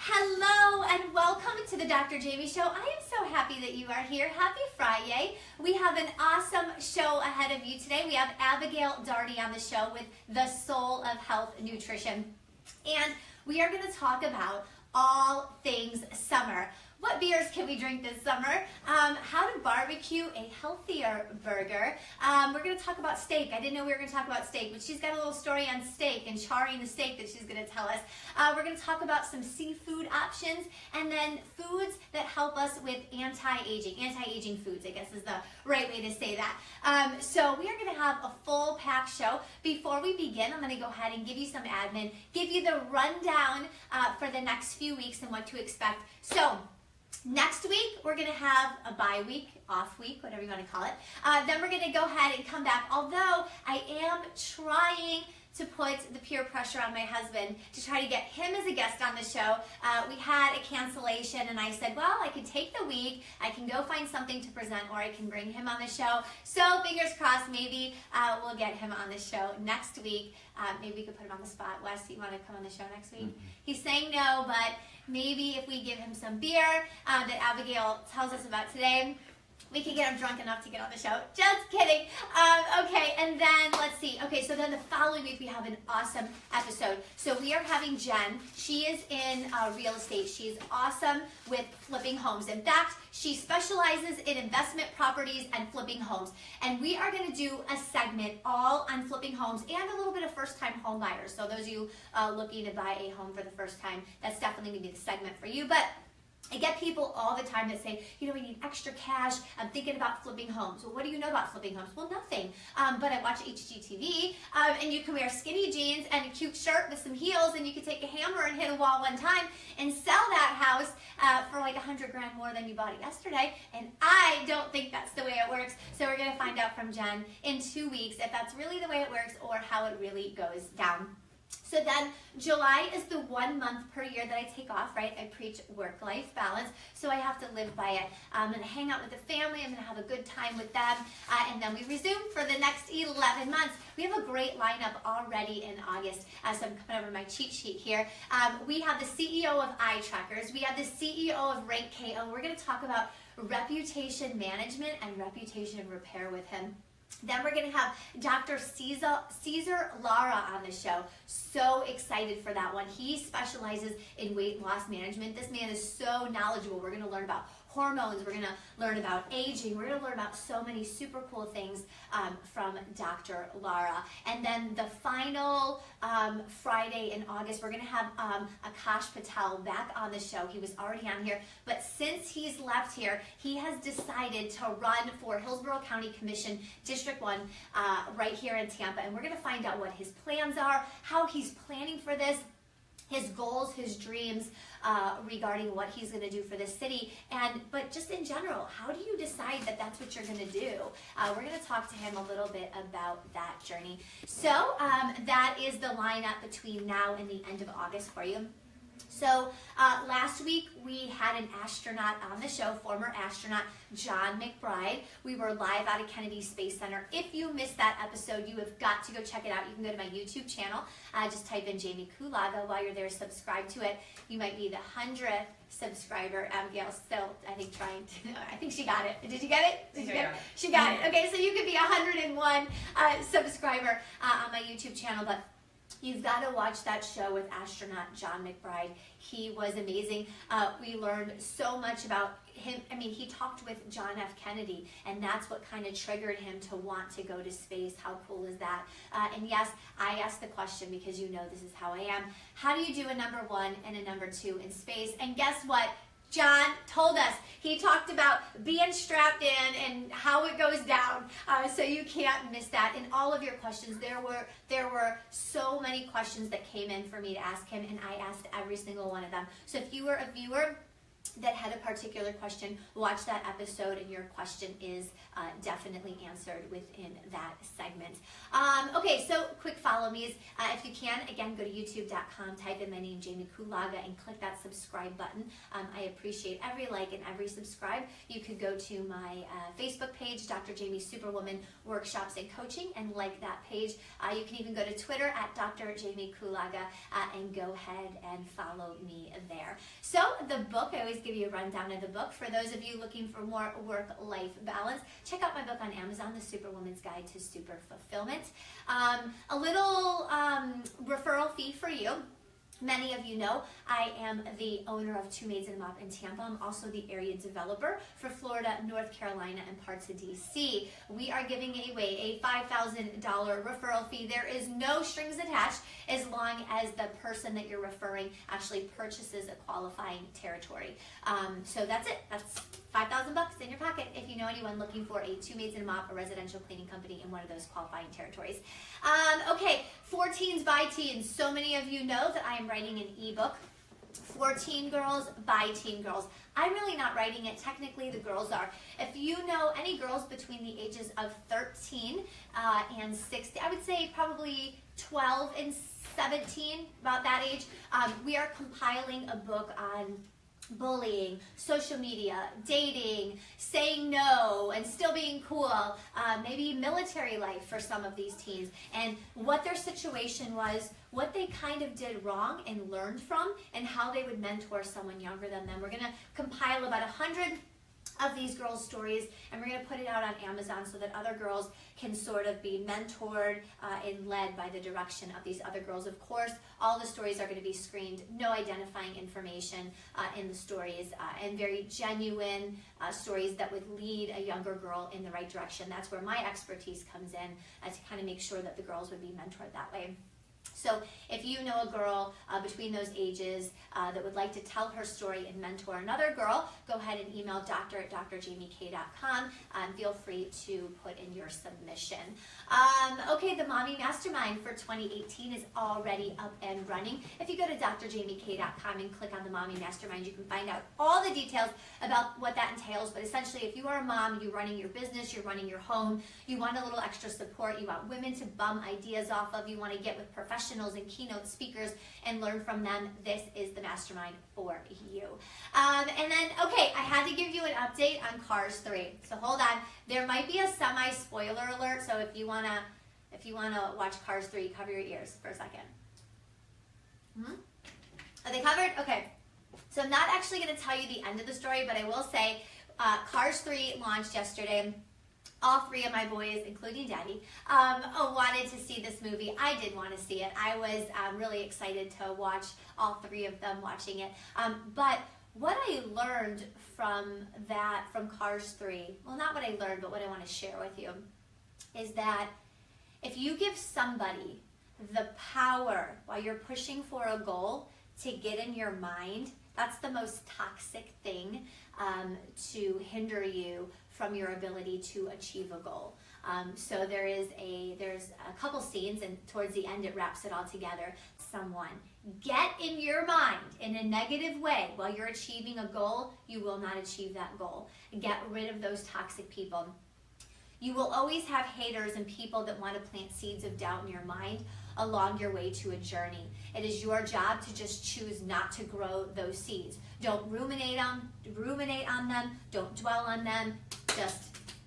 Hello and welcome to the Dr. Jaime Show. I am so happy that you are here. Happy Friday. We have an awesome show ahead of you today. We have Abigail Dougherty on the show with The Soul of Health Nutrition. And we are going to talk about all things summer. What beers can we drink this summer? How to barbecue a healthier burger. We're going to talk about steak. I didn't know we were going to talk about steak, but she's got a little story on steak and charring the steak that she's going to tell us. We're going to talk about some seafood options and then foods that help us with anti-aging foods, I guess is the right way to say that. So we are going to have a full packed show. Before we begin, I'm going to go ahead and give you some admin, give you the rundown for the next few weeks and what to expect. So next week, we're going to have a bye week, off week, whatever you want to call it. Then we're going to go ahead and come back, although I am trying to put the peer pressure on my husband to try to get him as a guest on the show. We had a cancellation and I said, well, I can take the week, I can go find something to present, or I can bring him on the show. So fingers crossed, maybe we'll get him on the show next week. Maybe we could put him on the spot. Wes, you want to come on the show next week? Mm-hmm. He's saying no, but maybe if we give him some beer that Abigail tells us about today, we can get him drunk enough to get on the show. Just kidding. Okay, and then let's see. Okay, so then the following week we have an awesome episode. So we are having Jen. She is in real estate. She's awesome with flipping homes. In fact, she specializes in investment properties and flipping homes. And we are going to do a segment all on flipping homes and a little bit of first-time home buyers. So those of you looking to buy a home for the first time, that's definitely going to be the segment for you. But I get people all the time that say, you know, we need extra cash. I'm thinking about flipping homes. Well, what do you know about flipping homes? Well, nothing. But I watch HGTV, and you can wear skinny jeans and a cute shirt with some heels, and you can take a hammer and hit a wall one time and sell that house for like $100 grand more than you bought it yesterday. And I don't think that's the way it works. So we're going to find out from Jen in 2 weeks if that's really the way it works or how it really goes down. So then July is the 1 month per year that I take off, right? I preach work-life balance, so I have to live by it. I'm going to hang out with the family. I'm going to have a good time with them, and then we resume for the next 11 months. We have a great lineup already in August, so I'm coming over my cheat sheet here. We have the CEO of Eye Trackers. We have the CEO of Rank KO. We're going to talk about reputation management and reputation repair with him. Then we're going to have Dr. Caesar Lara on the show. So excited for that one. He specializes in weight loss management. This man is so knowledgeable. We're going to learn about hormones. We're going to learn about aging. We're going to learn about so many super cool things from Dr. Lara. And then the final Friday in August, we're going to have Akash Patel back on the show. He was already on here, but since he's left here, he has decided to run for Hillsborough County Commission District 1 right here in Tampa. And we're going to find out what his plans are, how he's planning for this, his goals, his dreams regarding what he's going to do for the city, but just in general, how do you decide that that's what you're going to do? We're going to talk to him a little bit about that journey. So that is the lineup between now and the end of August for you. So last week we had an astronaut on the show, former astronaut John McBride. We were live out of Kennedy Space Center. If you missed that episode, you have got to go check it out. You can go to my YouTube channel. Just type in Jamie Kulaga. While you're there, subscribe to it. You might be the 100th subscriber. Abigail's still, I think, trying to. I think she got it. Did you get it? Did you get it? She got it. Okay, so you could be 101 subscriber on my YouTube channel, but you've got to watch that show with astronaut John McBride. He was amazing. We learned so much about him. I mean, he talked with John F. Kennedy, and that's what kind of triggered him to want to go to space. How cool is that? And yes, I asked the question because you know this is how I am. How do you do a #1 and a #2 in space? And guess what? John told us. He talked about being strapped in and how it goes down, so you can't miss that. In all of your questions, there were so many questions that came in for me to ask him, and I asked every single one of them. So if you were a viewer that had a particular question, watch that episode and your question is definitely answered within that segment. Okay, so quick follow me's. If you can, again, go to youtube.com, type in my name, Jaime Kulaga, and click that subscribe button. I appreciate every like and every subscribe. You could go to my Facebook page, Dr. Jaime Superwoman Workshops and Coaching, and like that page. You can even go to Twitter at Dr. Jaime Kulaga and go ahead and follow me there. So the book, I always give you a rundown of the book. For those of you looking for more work-life balance, check out my book on Amazon, The Superwoman's Guide to Super Fulfillment. A little referral fee for you. Many of you know I am the owner of Two Maids and a Mop in Tampa. I'm also the area developer for Florida, North Carolina, and parts of DC. We are giving away a $5,000 referral fee. There is no strings attached as long as the person that you're referring actually purchases a qualifying territory. So that's it. That's $5,000 in your pocket if you know anyone looking for a Two Maids and a Mop, a residential cleaning company in one of those qualifying territories. Okay, for teens by teens. So many of you know that I am writing an ebook for teen girls by teen girls. I'm really not writing it. Technically, the girls are. If you know any girls between the ages of 13 and 60, I would say probably 12 and 17, about that age, we are compiling a book on bullying, social media, dating, saying no, and still being cool, maybe military life for some of these teens, and what their situation was, what they kind of did wrong and learned from, and how they would mentor someone younger than them. We're going to compile about 100 of these girls' stories, and we're going to put it out on Amazon so that other girls can sort of be mentored and led by the direction of these other girls. Of course, all the stories are going to be screened, no identifying information in the stories, and very genuine stories that would lead a younger girl in the right direction. That's where my expertise comes in, to kind of make sure that the girls would be mentored that way. So if you know a girl between those ages that would like to tell her story and mentor another girl, go ahead and email dr@drjaimek.com and feel free to put in your submission. Okay, the Mommy Mastermind for 2018 is already up and running. If you go to drjaimek.com and click on the Mommy Mastermind, you can find out all the details about what that entails. But essentially, if you are a mom, you're running your business, you're running your home, you want a little extra support, you want women to bum ideas off of, you want to get with professionals and keynote speakers and learn from them, this is the mastermind for you. And then, okay, I had to give you an update on Cars 3. So hold on. There might be a semi-spoiler alert, so if you wanna watch Cars 3, cover your ears for a second. Are they covered? Okay. So I'm not actually going to tell you the end of the story, but I will say Cars 3 launched yesterday. All three of my boys, including Daddy, wanted to see this movie. I did want to see it. I was really excited to watch all three of them watching it. But what I learned from Cars 3, well, not what I learned, but what I want to share with you, is that if you give somebody the power while you're pushing for a goal to get in your mind, that's the most toxic thing to hinder you from your ability to achieve a goal. So there's a couple scenes, and towards the end it wraps it all together. Someone get in your mind in a negative way while you're achieving a goal, you will not achieve that goal. Get rid of those toxic people. You will always have haters and people that want to plant seeds of doubt in your mind along your way to a journey. It is your job to just choose not to grow those seeds. Don't ruminate on them, don't dwell on them,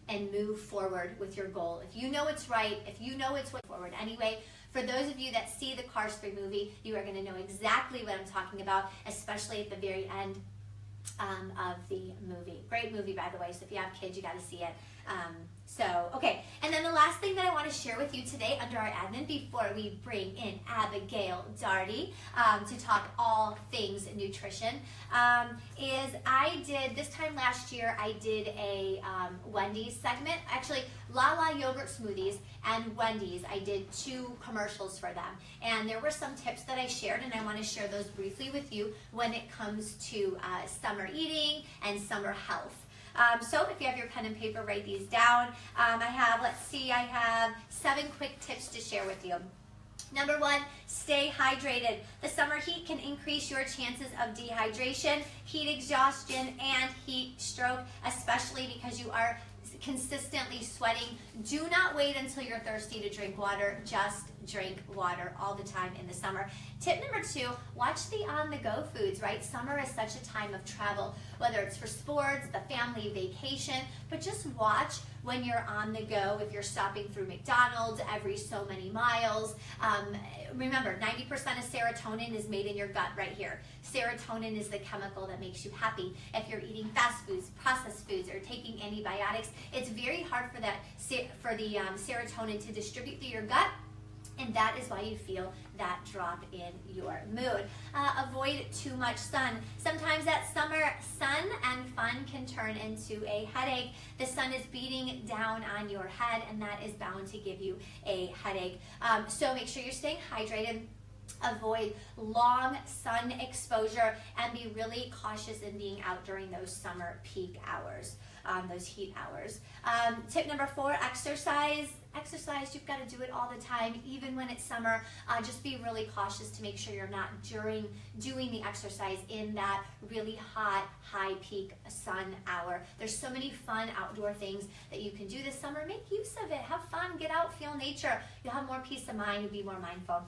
and move forward with your goal. If you know it's right, if you know it's forward. Anyway, for those of you that see the Cars 3 movie, you are going to know exactly what I'm talking about, especially at the very end of the movie. Great movie, by the way, so if you have kids, you got to see it. Okay, and then the last thing that I want to share with you today under our admin before we bring in Abigail Dougherty to talk all things nutrition is this time last year, I did a Wendy's segment. Actually, Lala Yogurt Smoothies and Wendy's, I did 2 commercials for them. And there were some tips that I shared, and I want to share those briefly with you when it comes to summer eating and summer health. So if you have your pen and paper, write these down. I have 7 quick tips to share with you. Number 1, stay hydrated. The summer heat can increase your chances of dehydration, heat exhaustion, and heat stroke, especially because you are consistently sweating. Do not wait until you're thirsty to drink water. Just drink water all the time in the summer. Tip number 2, watch the on-the-go foods, right? Summer is such a time of travel, whether it's for sports, the family vacation, but just watch when you're on the go. If you're stopping through McDonald's every so many miles, remember 90% of serotonin is made in your gut right here. Serotonin is the chemical that makes you happy. If you're eating fast foods, processed foods, or taking antibiotics, it's very hard for the serotonin to distribute through your gut. And that is why you feel that drop in your mood. Avoid too much sun. Sometimes that summer sun and fun can turn into a headache. The sun is beating down on your head, and that is bound to give you a headache. So make sure you're staying hydrated. Avoid long sun exposure, and be really cautious in being out during those summer peak hours, those heat hours. Tip number 4, exercise. Exercise, you've got to do it all the time, even when it's summer. Just be really cautious to make sure you're not doing the exercise in that really hot, high peak sun hour. There's so many fun outdoor things that you can do this summer. Make use of it. Have fun. Get out. Feel nature. You'll have more peace of mind. You'll be more mindful.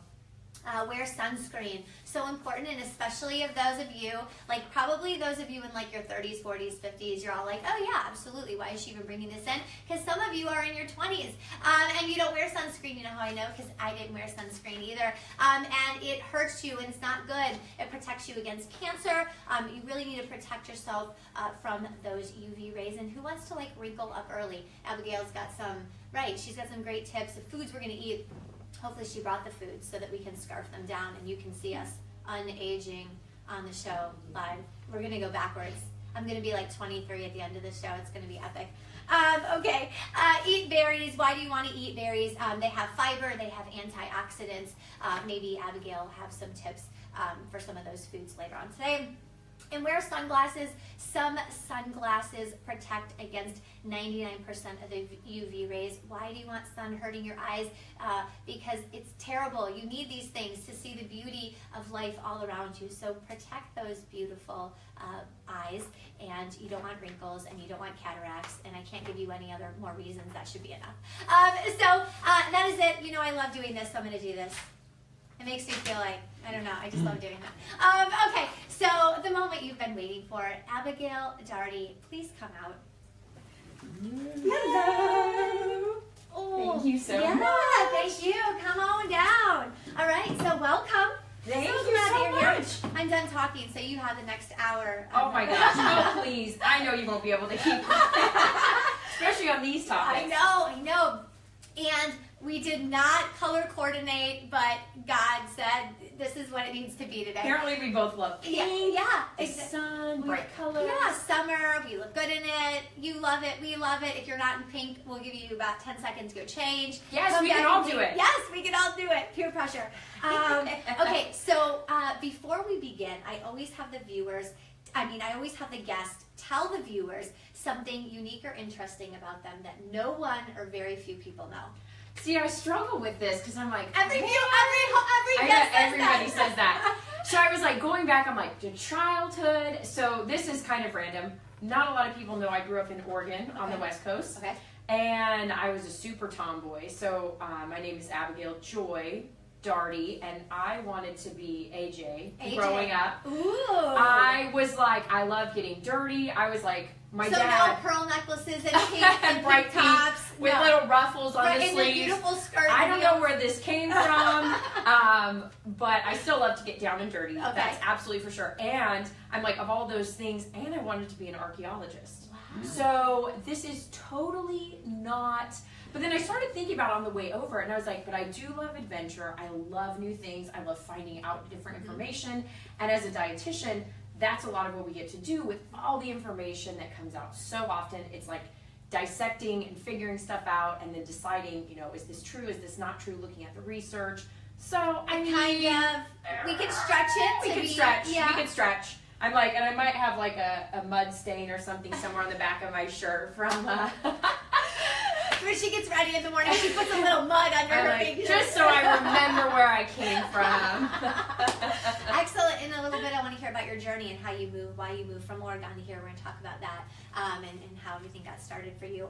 Wear sunscreen. So important, and especially of those of you, like probably those of you in like your 30s, 40s, 50s, you're all like, oh yeah, absolutely. Why is she even bringing this in? Because some of you are in your 20s and you don't wear sunscreen. You know how I know? Because I didn't wear sunscreen either. And it hurts you, and it's not good. It protects you against cancer. You really need to protect yourself from those UV rays. And who wants to like wrinkle up early? Abigail's got some, right, she's got some great tips. The foods we're going to eat. Hopefully she brought the food so that we can scarf them down and you can see us unaging on the show live. We're going to go backwards. I'm going to be like 23 at the end of the show. It's going to be epic. Okay, eat berries. Why do you want to eat berries? They have fiber. They have antioxidants. Maybe Abigail will have some tips for some of those foods later on today. And wear sunglasses. Some sunglasses protect against 99% of the UV rays. Why do you want sun hurting your eyes? Because it's terrible. You need these things to see the beauty of life all around you. So protect those beautiful eyes, and you don't want wrinkles, and you don't want cataracts, and I can't give you any other more reasons. That should be enough. So that is it. You know I love doing this, so I'm going to do this. It makes me feel like, I don't know, I just love doing that. Okay, so the moment you've been waiting for, Abigail Dougherty, please come out. Hello. Oh, thank you so much. Yeah, thank you. Come on down. All right, so welcome. Thank you glad so you're here. much. I'm done talking, so you have the next hour. Oh my gosh, no please. I know you won't be able to keep especially on these topics. I know. And we did not color coordinate, but God said this is what it needs to be today. Apparently we both love pink, the sun, bright colors. Yeah, summer, we look good in it. You love it, we love it. If you're not in pink, we'll give you about 10 seconds to go change. Yes, we can all do it. Yes, we can all do it. Peer pressure. Okay, so before we begin, I always have the guests tell the viewers something unique or interesting about them that no one or very few people know. See, I struggle with this because I'm like, everybody says that. So I was like going back, I'm like, to childhood. So this is kind of random. Not a lot of people know I grew up in Oregon on the West Coast. Okay. And I was a super tomboy. So my name is Abigail Joy Dougherty, and I wanted to be AJ. Growing up. Ooh. I was like, I love getting dirty. I was like, my so dad. No pearl necklaces and pink and bright tops with little ruffles on the and sleeves. Beautiful skirt. I don't know where this came from, but I still love to get down and dirty. Okay. That's absolutely for sure. And I'm like, of all those things, and I wanted to be an archaeologist. Wow. So this is totally not. But then I started thinking about it on the way over, and I was like, but I do love adventure. I love new things. I love finding out different information. And as a dietitian, that's a lot of what we get to do with all the information that comes out so often. It's like dissecting and figuring stuff out and then deciding, you know, is this true? Is this not true? Looking at the research. So I mean, we can stretch it. We can stretch. I'm like, and I might have like a mud stain or something somewhere on the back of my shirt from When she gets ready in the morning, she puts a little mud under her fingers. Just so I remember where I came from. Excellent. In a little bit, I want to hear about your journey and how you moved, why you moved from Oregon to here. We're going to talk about that and how everything got started for you.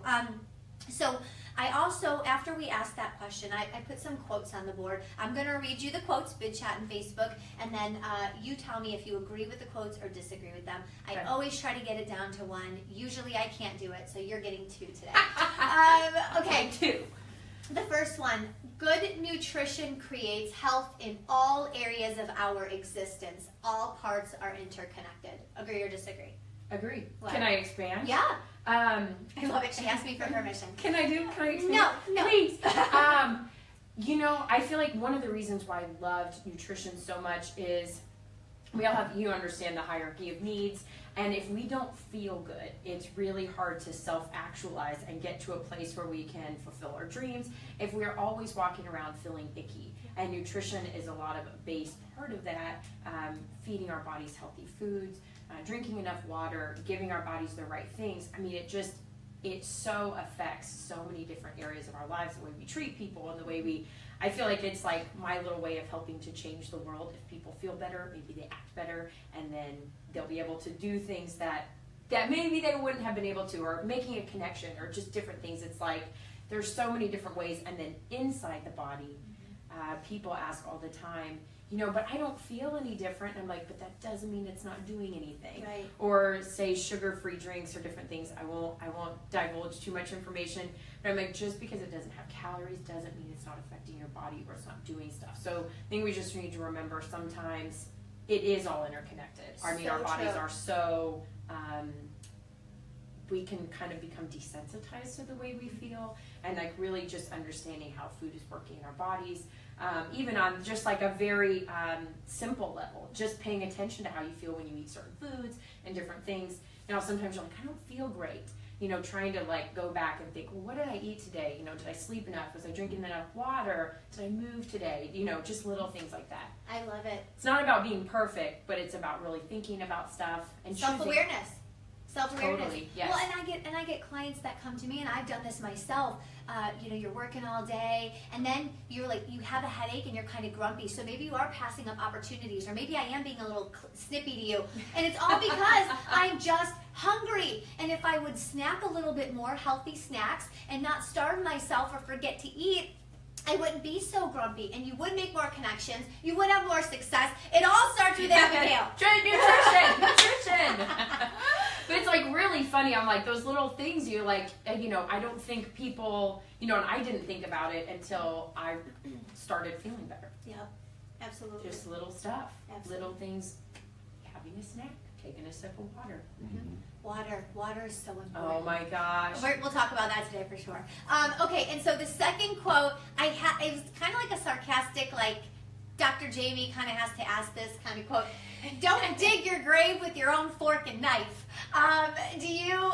So I also, after we asked that question, I put some quotes on the board. I'm going to read you the quotes, Bid Chat and Facebook, and then you tell me if you agree with the quotes or disagree with them. Okay. I always try to get it down to one. Usually I can't do it, so you're getting 2 today. Okay. 2. The first one, good nutrition creates health in all areas of our existence. All parts are interconnected. Agree or disagree? Agree. What? Can I expand? Yeah. I love it. She asked me for permission. Can I expand? No. Please. You know, I feel like one of the reasons why I loved nutrition so much is we all have, you understand the hierarchy of needs, and if we don't feel good, it's really hard to self-actualize and get to a place where we can fulfill our dreams if we're always walking around feeling icky. And nutrition is a lot of a base part of that, feeding our bodies healthy foods, drinking enough water, giving our bodies the right things. I mean, it so affects so many different areas of our lives, the way we treat people and the way I feel like it's like my little way of helping to change the world. If people feel better, maybe they act better, and then they'll be able to do things that maybe they wouldn't have been able to, or making a connection, or just different things. It's like there's so many different ways. And then inside the body, people ask all the time, you know, but I don't feel any different. And I'm like, but that doesn't mean it's not doing anything. Right. Or say sugar-free drinks or different things. I won't divulge too much information, but I'm like, just because it doesn't have calories doesn't mean it's not affecting your body or it's not doing stuff. So I think we just need to remember sometimes it is all interconnected. I mean, our bodies are so, we can kind of become desensitized to the way we feel, and like really just understanding how food is working in our bodies. Even on just like a very simple level, just paying attention to how you feel when you eat certain foods and different things. You know, sometimes you're like, I don't feel great. You know, trying to like go back and think, well, what did I eat today? You know, did I sleep enough? Was I drinking enough water? Did I move today? You know, just little things like that. I love it. It's not about being perfect, but it's about really thinking about stuff and Self-awareness. Self-awareness. Totally, yes. Well, and I get clients that come to me, and I've done this myself. You know, you're working all day, and then you're like, you have a headache, and you're kind of grumpy. So maybe you are passing up opportunities, or maybe I am being a little snippy to you, and it's all because I'm just hungry. And if I would snack a little bit more healthy snacks and not starve myself or forget to eat, I wouldn't be so grumpy, and you would make more connections. You would have more success. It all starts with Abigail. Nutrition. But it's like really funny. I'm like, those little things you like, you know, I don't think people, you know, and I didn't think about it until I started feeling better. Yep, absolutely. Just little stuff, Absolutely. little things, having a snack, taking a sip of water. Water is so important. Oh my gosh. We'll talk about that today for sure. Okay, and so the second quote, it was kind of like a sarcastic, like Dr. Jaime kind of has to ask this kind of quote. Don't dig your grave with your own fork and knife. Do you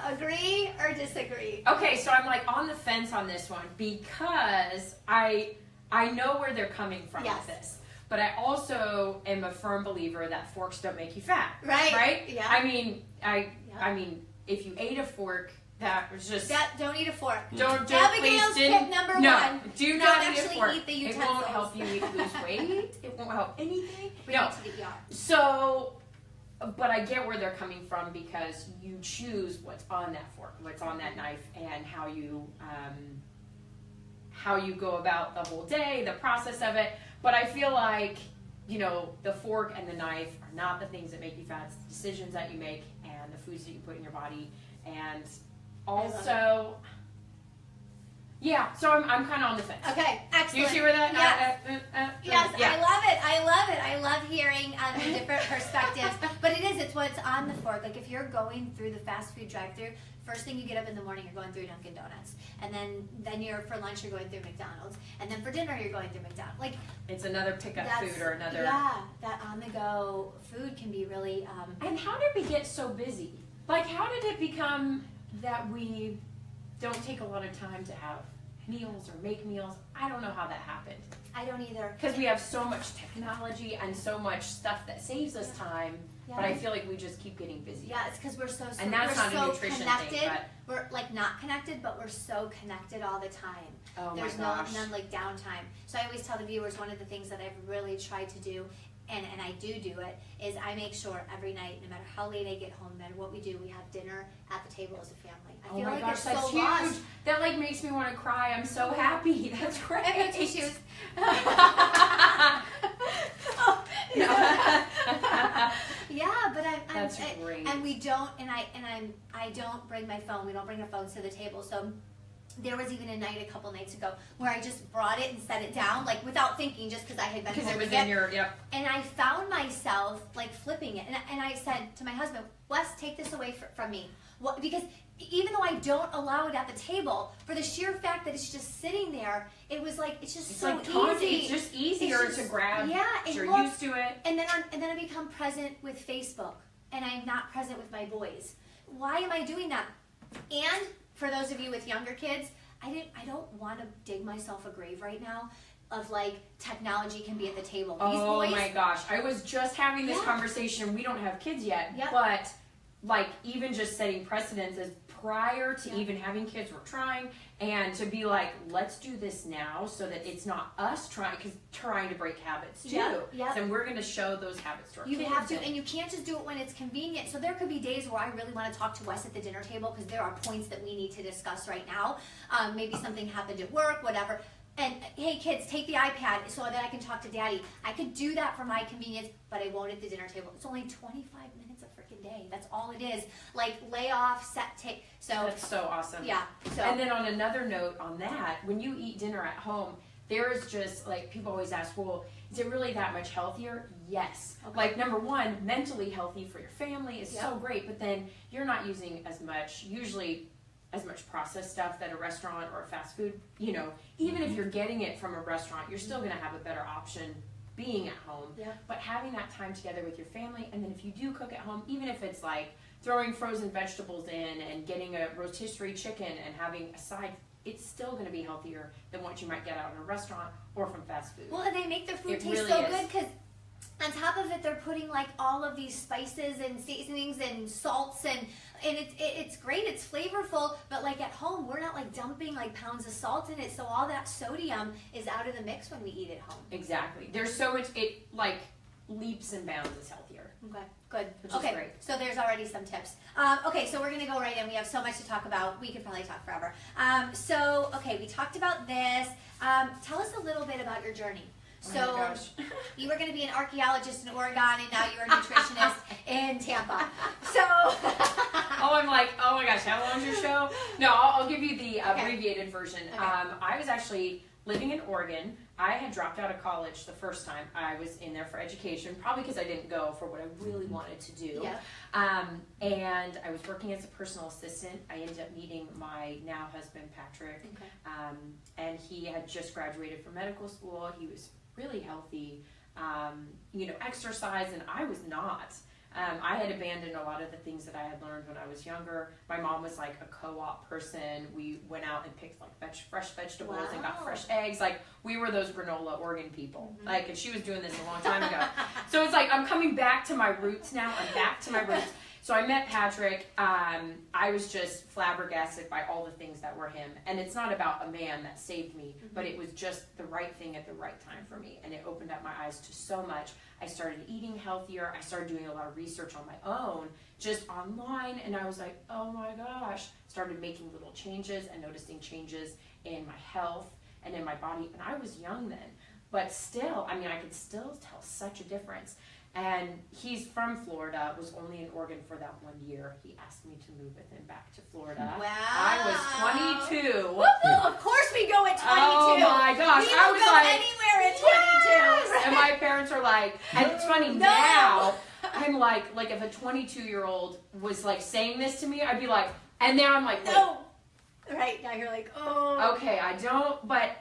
agree or disagree? Okay, so I'm like on the fence on this one because I know where they're coming from with this. But I also am a firm believer that forks don't make you fat. Right. Right? Yeah. I mean, I mean, if you ate a fork, that was just Don't eat a fork. Don't Abigail's tip number one. Do not eat a actually fork. eat the It utensils. won't help you lose weight. It won't help anything. Bring No. it to the ER. So, but I get where they're coming from because you choose what's on that fork, what's on that knife, and how you go about the whole day, the process of it. But I feel like, you know, the fork and the knife are not the things that make you fat. It's the decisions that you make and the foods that you put in your body. And also, yeah, so I'm kind of on the fence. Okay, excellent. You see where that? Yes. Yes, yeah. I love it. I love it. I love hearing the different perspectives. But it's what's on the fork. Like if you're going through the fast food drive-thru, first thing you get up in the morning, you're going through Dunkin' Donuts. And then you're for lunch, you're going through McDonald's. And then for dinner, you're going through McDonald's. Like it's another pickup food or another. Yeah, that on-the-go food can be really. And how did we get so busy? Like, how did it become that we don't take a lot of time to have meals or make meals. I don't know how that happened. I don't either. Because we have so much technology and so much stuff that saves us time, but I feel like we just keep getting busy. Yeah, it's because we're so and that's we're not so a nutrition connected. thing, but we're like not connected, but we're so connected all the time. oh There's my gosh. none like downtime. So I always tell the viewers, one of the things that I've really tried to do, and I do it, is I make sure every night, no matter how late I get home, no matter what we do, we have dinner at the table as a family. I feel like gosh, they're that's so huge. lost. That like makes me want to cry. I'm so happy. That's great. I have tissues. Yeah, but That's great. and we don't, I don't bring my phone. We don't bring our phones to the table. So there was even a night a couple nights ago where I just brought it and set it down, like without thinking, just because I had been Because it holding was in your, yep. And I found myself like flipping it, and I said to my husband, "Wes, take this away from me," because even though I don't allow it at the table, for the sheer fact that it's just sitting there, it was like it's just so like easy. It's just easier to grab. Yeah, you're look, used to it. And then I become present with Facebook, and I'm not present with my boys. Why am I doing that? And for those of you with younger kids, I don't want to dig myself a grave right now of like technology can be at the table. These boys, My gosh, I was just having this conversation. We don't have kids yet, Yep. but like even just setting precedents as prior to even having kids, we're trying, and to be like, let's do this now so that it's not us trying to break habits too. Yep. And we're going to show those habits to our kids. You have to, and you can't just do it when it's convenient. So there could be days where I really want to talk to Wes at the dinner table because there are points that we need to discuss right now. Maybe something happened at work, whatever. And hey kids, take the iPad so that I can talk to Daddy. I could do that for my convenience, but I won't at the dinner table. It's only 25 minutes a freaking day. That's all it is. Like lay off, set, take. So that's so awesome. Yeah. So and then on another note on that, when you eat dinner at home, there is just like people always ask, well, is it really that much healthier? Yes. Okay. Like number one, mentally healthy for your family is so great, but then you're not using as much processed stuff that a restaurant or a fast food, even if you're getting it from a restaurant, you're still going to have a better option being at home. Yeah. But having that time together with your family, and then if you do cook at home, even if it's like throwing frozen vegetables in and getting a rotisserie chicken and having a side, it's still going to be healthier than what you might get out in a restaurant or from fast food. Well, and they make their food It taste really so is. good because on top of it, they're putting like all of these spices and seasonings and salts and it's great. It's flavorful, but like at home, we're not like dumping like pounds of salt in it. So all that sodium is out of the mix when we eat at home. Exactly. There's so much. It like leaps and bounds is healthier. Okay, good. Which okay, is great. So there's already some tips. Okay, so we're gonna go right in. We have so much to talk about. We could probably talk forever. Okay, we talked about this. Tell us a little bit about your journey. So oh my gosh. you were going to be an archaeologist in Oregon, and now you're a nutritionist in Tampa. So I'm like, oh my gosh, how long's your show? No, I'll give you the abbreviated version. Okay. I was actually living in Oregon. I had dropped out of college the first time. I was in there for education, probably because I didn't go for what I really wanted to do. Yeah. And I was working as a personal assistant. I ended up meeting my now husband, Patrick, and he had just graduated from medical school. He was really healthy, exercise, and I was not. I had abandoned a lot of the things that I had learned when I was younger. My mom was like a co-op person. We went out and picked like fresh vegetables and got fresh eggs. Like we were those granola Oregon people. Like, and she was doing this a long time ago. So it's like I'm coming back to my roots now. I'm back to my roots. So I met Patrick. I was just flabbergasted by all the things that were him. And it's not about a man that saved me, but it was just the right thing at the right time for me. And it opened up my eyes to so much. I started eating healthier. I started doing a lot of research on my own, just online. And I was like, oh my gosh. Started making little changes and noticing changes in my health and in my body. And I was young then. But still, I could still tell such a difference. And he's from Florida, was only in Oregon for that 1 year. He asked me to move with him back to Florida. Wow. I was 22. Woo-hoo, of course we go at 22. Oh my gosh. We I will was go like, anywhere at 22. yes! And my parents are like, and it's funny now, I'm like if a 22-year-old was like saying this to me, I'd be like, and now I'm like, wait. No. Right, now you're like, oh. Okay, I don't, but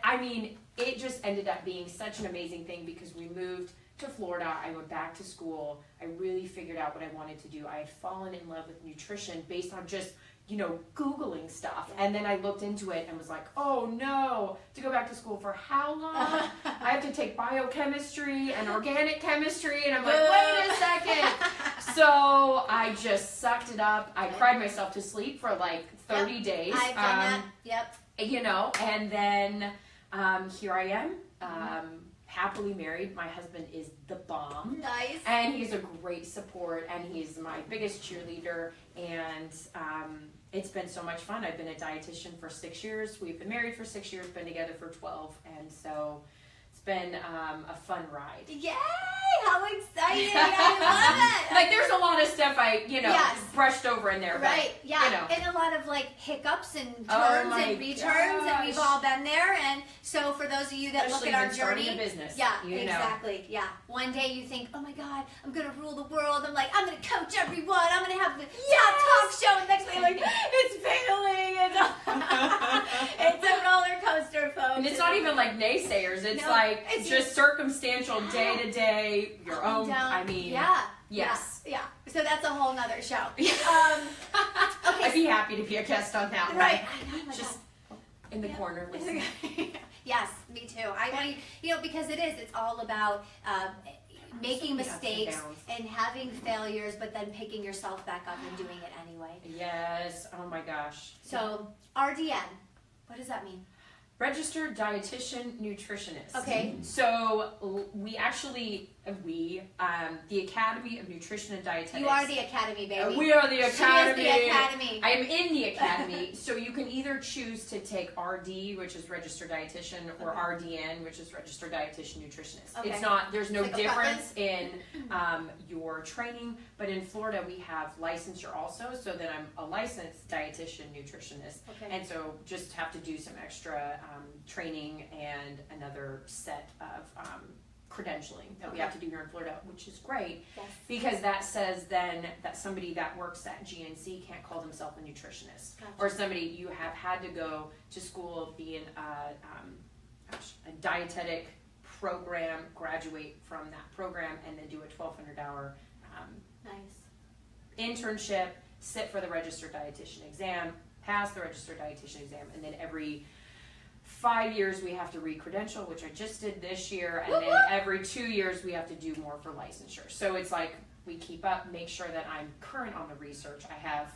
it just ended up being such an amazing thing because we moved to Florida. I went back to school. I really figured out what I wanted to do. I had fallen in love with nutrition based on just, Googling stuff. And then I looked into it and was like, oh no, to go back to school for how long? I have to take biochemistry and organic chemistry. And I'm like, wait a second. So I just sucked it up. I cried myself to sleep for like 30 days. I've done that. Yep. And then here I am. Happily married. My husband is the bomb. Nice. And he's a great support, and he's my biggest cheerleader, and it's been so much fun. I've been a dietitian for 6 years. We've been married for 6 years, been together for 12, and so it's been a fun ride. Yay! How exciting! I love it. Like there's a lot of stuff I, brushed over in there. Right, but, yeah. And a lot of like hiccups and turns and returns, and we've all been there. And so for those of you that Especially look at our journey, starting a business, yeah, exactly, yeah. One day you think, oh my God, I'm gonna rule the world. I'm like, I'm gonna coach everyone. I'm gonna have the top talk show. And next thing, like, it's failing. It's a roller coaster, folks. And it's not even like naysayers. It's just circumstantial, day to day, your own. I mean, yes. Yeah. So that's a whole nother show. Okay. I'd be happy to be a guest on that one. Right. Just in the corner listening. Yes, me too. I because it's all about making mistakes and having failures, but then picking yourself back up and doing it anyway. Yes. Oh my gosh. So RDN, what does that mean? Registered Dietitian Nutritionist. Okay. So we actually, the Academy of Nutrition and Dietetics. You are the Academy, baby. We are the Academy. She is the Academy. I am in the Academy. So you can either choose to take RD, which is Registered Dietitian, or RDN, which is Registered Dietitian Nutritionist. Okay. there's no difference in your training, but in Florida we have licensure also, so then I'm a licensed dietitian nutritionist. Okay. And so just have to do some extra training and another set of credentialing that we have to do here in Florida, which is great. Yes. Because that says then that somebody that works at GNC can't call themselves a nutritionist. Gotcha. Or somebody you have had to go to school, be in a dietetic program, graduate from that program, and then do a 1,200 hour internship, sit for the registered dietitian exam, pass the registered dietitian exam, and then every 5 years we have to re-credential, which I just did this year, and then every 2 years we have to do more for licensure. So it's like we keep up, make sure that I'm current on the research, I have,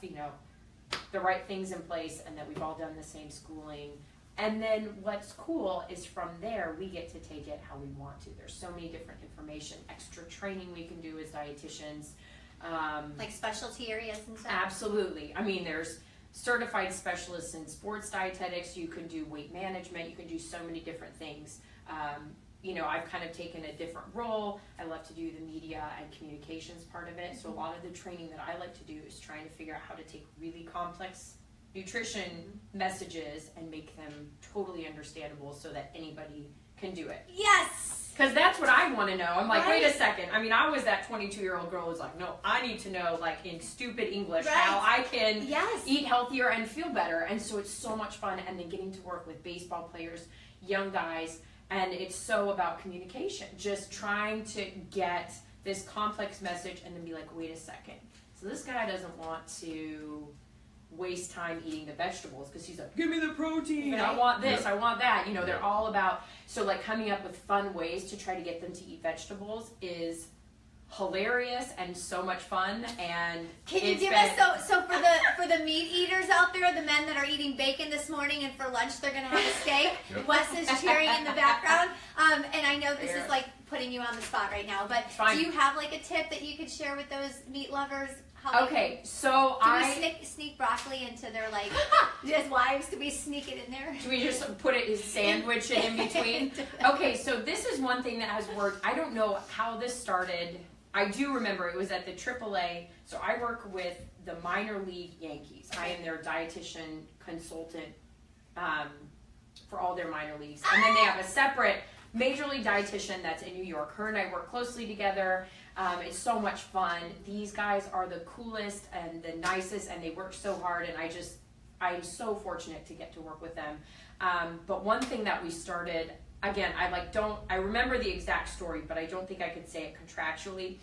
the right things in place, and that we've all done the same schooling. And then what's cool is from there we get to take it how we want to. There's so many different information, extra training we can do as dietitians. Like specialty areas and stuff? Absolutely. I mean, there's certified specialists in sports dietetics, you can do weight management, you can do so many different things. I've kind of taken a different role. I love to do the media and communications part of it. So a lot of the training that I like to do is trying to figure out how to take really complex nutrition messages and make them totally understandable so that anybody can do it. Yes! Because that's what I want to know. I'm like, wait a second. I mean, I was that 22-year-old girl who's like, no, I need to know, like, in stupid English, how I can eat healthier and feel better. And so it's so much fun. And then getting to work with baseball players, young guys, and it's so about communication. Just trying to get this complex message and then be like, wait a second. So this guy doesn't want to waste time eating the vegetables because he's like, give me the protein, I want this, I want that. They're all about, so like coming up with fun ways to try to get them to eat vegetables is hilarious and so much fun. And can you give us, so for the meat eaters out there, the men that are eating bacon this morning and for lunch they're gonna have a steak, Wes is cheering in the background, and I know this is like putting you on the spot right now, but do you have like a tip that you could share with those meat lovers? Okay, so we sneak broccoli into their like just wives? Do we sneak it in there? Do we just put it as sandwich in between? Okay, so this is one thing that has worked. I don't know how this started. I do remember it was at the AAA. So I work with the minor league Yankees. I am their dietitian consultant for all their minor leagues, and then they have a separate major league dietitian that's in New York. Her and I work closely together. It's so much fun. These guys are the coolest and the nicest, and they work so hard, and I'm so fortunate to get to work with them. But one thing that we started again, I remember the exact story, but I don't think I could say it contractually.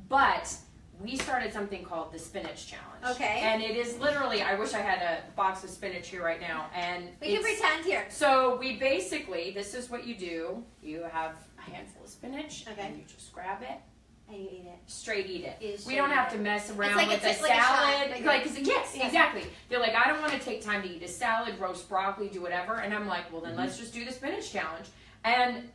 But we started something called the Spinach Challenge. Okay. And it is literally, I wish I had a box of spinach here right now. And we can pretend here. So we basically, this is what you do. You have a handful of spinach, okay, and you just grab it. And you eat it. Straight eat it. You We don't have to mess around like with a like salad. yes, exactly. They're like, I don't want to take time to eat a salad, roast broccoli, do whatever. And I'm like, well, then let's just do the Spinach Challenge. And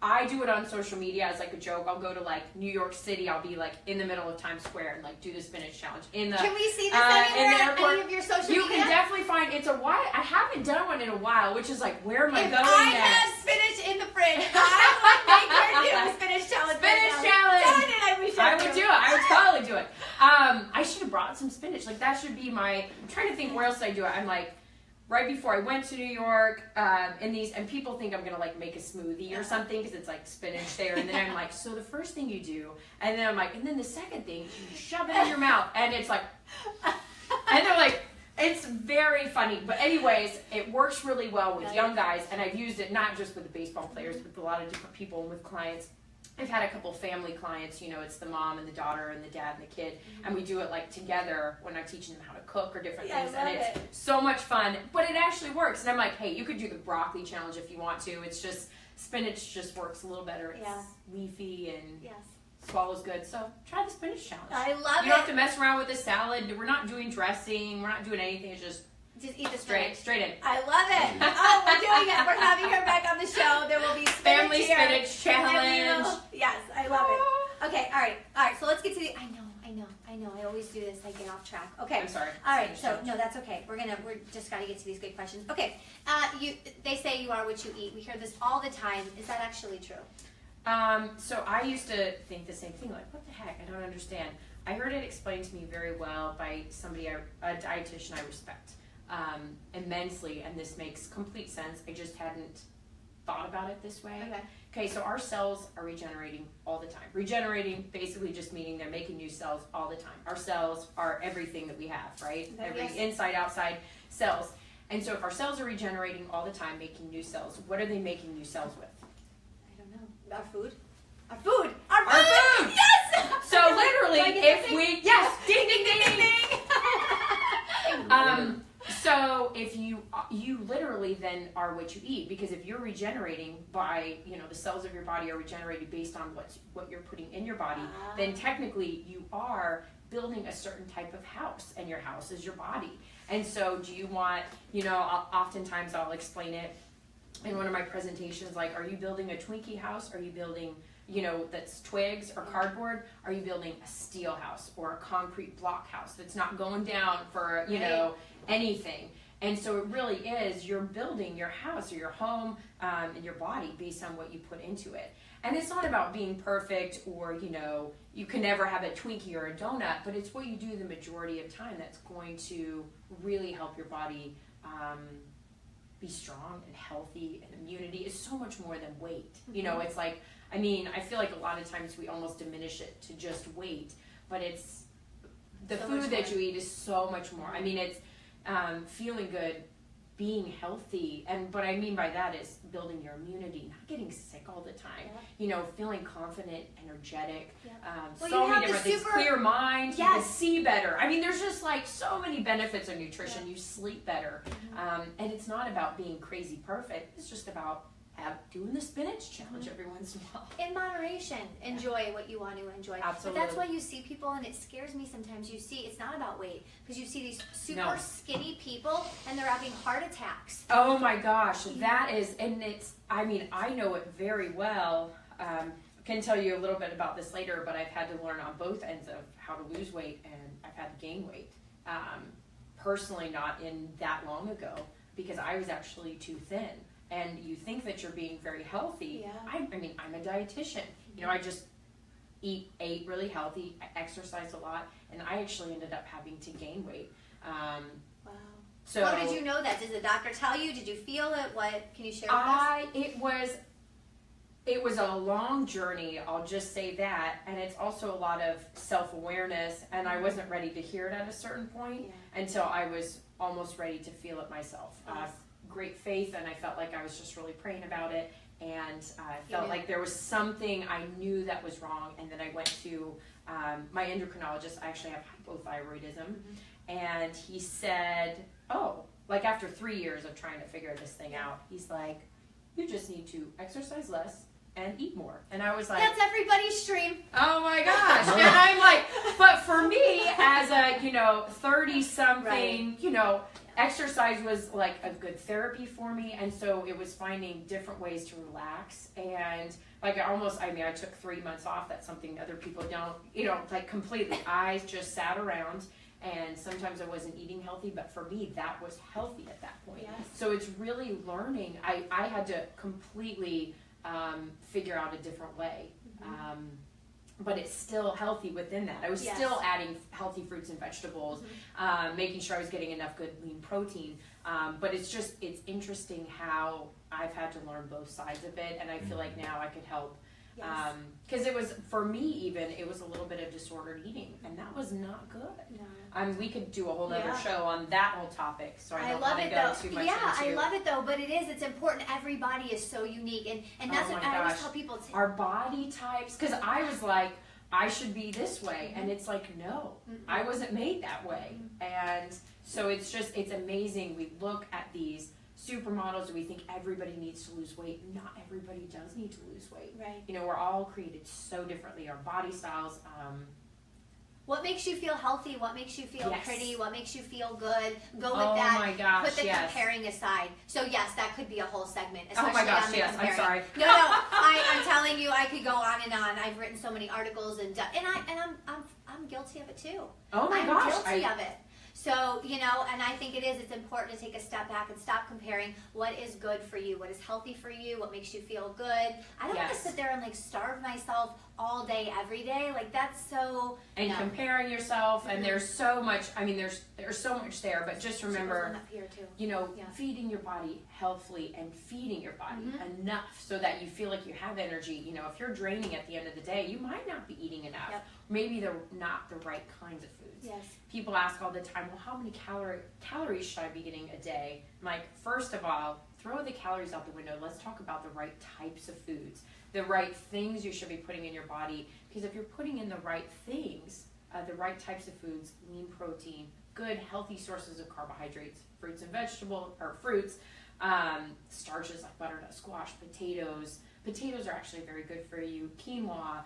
I do it on social media as like a joke. I'll go to like New York City. I'll be like in the middle of Times Square and like do the Spinach Challenge. Can we see this anywhere on any of your social media? You can definitely find, it's a while. I haven't done one in a while, which is like, where am I going next? If I have spinach in the fridge, I would make her do a Spinach Challenge. Spinach Challenge. I would do it. I would totally do it. I should have brought some spinach. Like that should be my, I'm trying to think where else I do it. I'm like, right before I went to New York, and people think I'm gonna like make a smoothie or something because it's like spinach there, and then I'm like, so the first thing you do, and then I'm like, and then the second thing, you shove it in your mouth, and it's like, and they're like, it's very funny, but anyways, it works really well with young guys, and I've used it not just with the baseball players, but with a lot of different people and with clients. I've had a couple family clients, you know, it's the mom and the daughter and the dad and the kid, and we do it like together when I'm teaching them how to cook or different things, and it's so much fun, but it actually works. And I'm like, hey, you could do the broccoli challenge if you want to. It's just, spinach just works a little better. It's leafy and swallows good, so try the spinach challenge. I love it. You don't have to mess around with the salad. We're not doing dressing. We're not doing anything. It's just eat the spinach. Straight in. I love it. Oh, we're doing it. We're having her back on the show. There will be spinach Family here. Spinach Challenge. Yes, I love it. Okay, all right. So let's get to the. I know. I always do this. I get off track. Okay. I'm sorry. All right. So no, that's okay. We're just got to get to these good questions. Okay. They say you are what you eat. We hear this all the time. Is that actually true? So I used to think the same thing. Like, what the heck? I don't understand. I heard it explained to me very well by somebody, a dietitian I respect immensely, and this makes complete sense. I just hadn't thought about it this way. Okay, so our cells are regenerating all the time. Regenerating basically just meaning they're making new cells all the time. Our cells are everything that we have, right? Every inside, outside cells. And so if our cells are regenerating all the time, making new cells, what are they making new cells with? I don't know. Our food? Our food! Our food! Yes! So literally, if we, yes, ding, ding, ding, ding, ding. So if you literally then are what you eat, because if you're regenerating by, you know, the cells of your body are regenerated based on what you're putting in your body, then technically you are building a certain type of house, and your house is your body. And so do you want, you know, oftentimes I'll explain it in one of my presentations, like, are you building a Twinkie house? Are you building, you know, that's twigs or cardboard? Are you building a steel house or a concrete block house that's not going down for, you know, anything? And so it really is, you're building your house or your home and your body based on what you put into it. And it's not about being perfect or, you know, you can never have a Twinkie or a donut, but it's what you do the majority of time that's going to really help your body be strong and healthy, and immunity is so much more than weight. You know, it's like, I mean, I feel like a lot of times we almost diminish it to just weight, but it's the food that you eat is so much more. I mean, it's feeling good, being healthy, and what I mean by that is building your immunity, not getting sick all the time, you know, feeling confident, energetic, so many different things, clear mind, you can see better. I mean, there's just like so many benefits of nutrition. You sleep better, and it's not about being crazy perfect, it's just about doing the spinach challenge every once in a while. In moderation, enjoy what you want to enjoy. Absolutely. But that's why you see people, and it scares me sometimes, you see, it's not about weight, because you see these super skinny people, and they're having heart attacks. Oh my gosh, that is, and it's, I mean, I know it very well. I can tell you a little bit about this later, but I've had to learn on both ends of how to lose weight, and I've had to gain weight. Personally, not in that long ago, because I was actually too thin. And you think that you're being very healthy. I mean, I'm a dietitian. You know, I just ate really healthy, I exercised a lot, and I actually ended up having to gain weight. Wow. So how did you know that? Did the doctor tell you? Did you feel it? What can you share with us? It was a long journey, I'll just say that, and it's also a lot of self-awareness, and I wasn't ready to hear it at a certain point until I was almost ready to feel it myself. Great faith, and I felt like I was just really praying about it, and I felt like there was something I knew that was wrong. And then I went to my endocrinologist. I actually have hypothyroidism, and he said, oh, like after 3 years of trying to figure this thing out, he's like, you just need to exercise less and eat more. And I was like, that's everybody's dream. oh my gosh. And I'm like, but for me as a, 30 something, exercise was like a good therapy for me. And so it was finding different ways to relax. And like I took 3 months off. That's something other people don't, like completely. I just sat around, and sometimes I wasn't eating healthy, but for me, that was healthy at that point. Yes. So it's really learning. I had to completely figure out a different way. But it's still healthy within that. I was still adding healthy fruits and vegetables, making sure I was getting enough good lean protein. But it's interesting how I've had to learn both sides of it, and I feel like now I could help. Because it was, for me even, it was a little bit of disordered eating, and that was not good. No. We could do a whole other show on that whole topic, so I don't want to go too much into. I love it though, but it's important. Everybody is so unique, and that's what I always tell people. Our body types, because I was like, I should be this way, and it's like, no, I wasn't made that way. And so it's amazing. We look at these supermodels and we think everybody needs to lose weight. Not everybody does need to lose weight. Right. We're all created so differently. Our body styles. What makes you feel healthy? What makes you feel pretty? What makes you feel good? Go with oh that. Oh my gosh, put the comparing aside. So yes, that could be a whole segment. Oh my gosh, on the yes. comparing. I'm sorry. No, I'm telling you, I could go on and on. I've written so many articles and I'm guilty of it too. Oh my gosh, I'm guilty of it. So, and I think it's important to take a step back and stop comparing what is good for you, what is healthy for you, what makes you feel good. I don't want to sit there and like starve myself all day, every day. Like that's so... And comparing yourself, and there's so much, there's so much there, but just remember, feeding your body healthfully and feeding your body enough so that you feel like you have energy. If you're draining at the end of the day, you might not be eating enough. Yep. Maybe they're not the right kinds of foods. Yes. People ask all the time, well, how many calories should I be getting a day? I'm like, first of all, throw the calories out the window. Let's talk about the right types of foods, the right things you should be putting in your body. Because if you're putting in the right things, the right types of foods, lean protein, good healthy sources of carbohydrates, fruits and vegetables, or fruits, starches like butternut squash, potatoes. Potatoes are actually very good for you. Quinoa,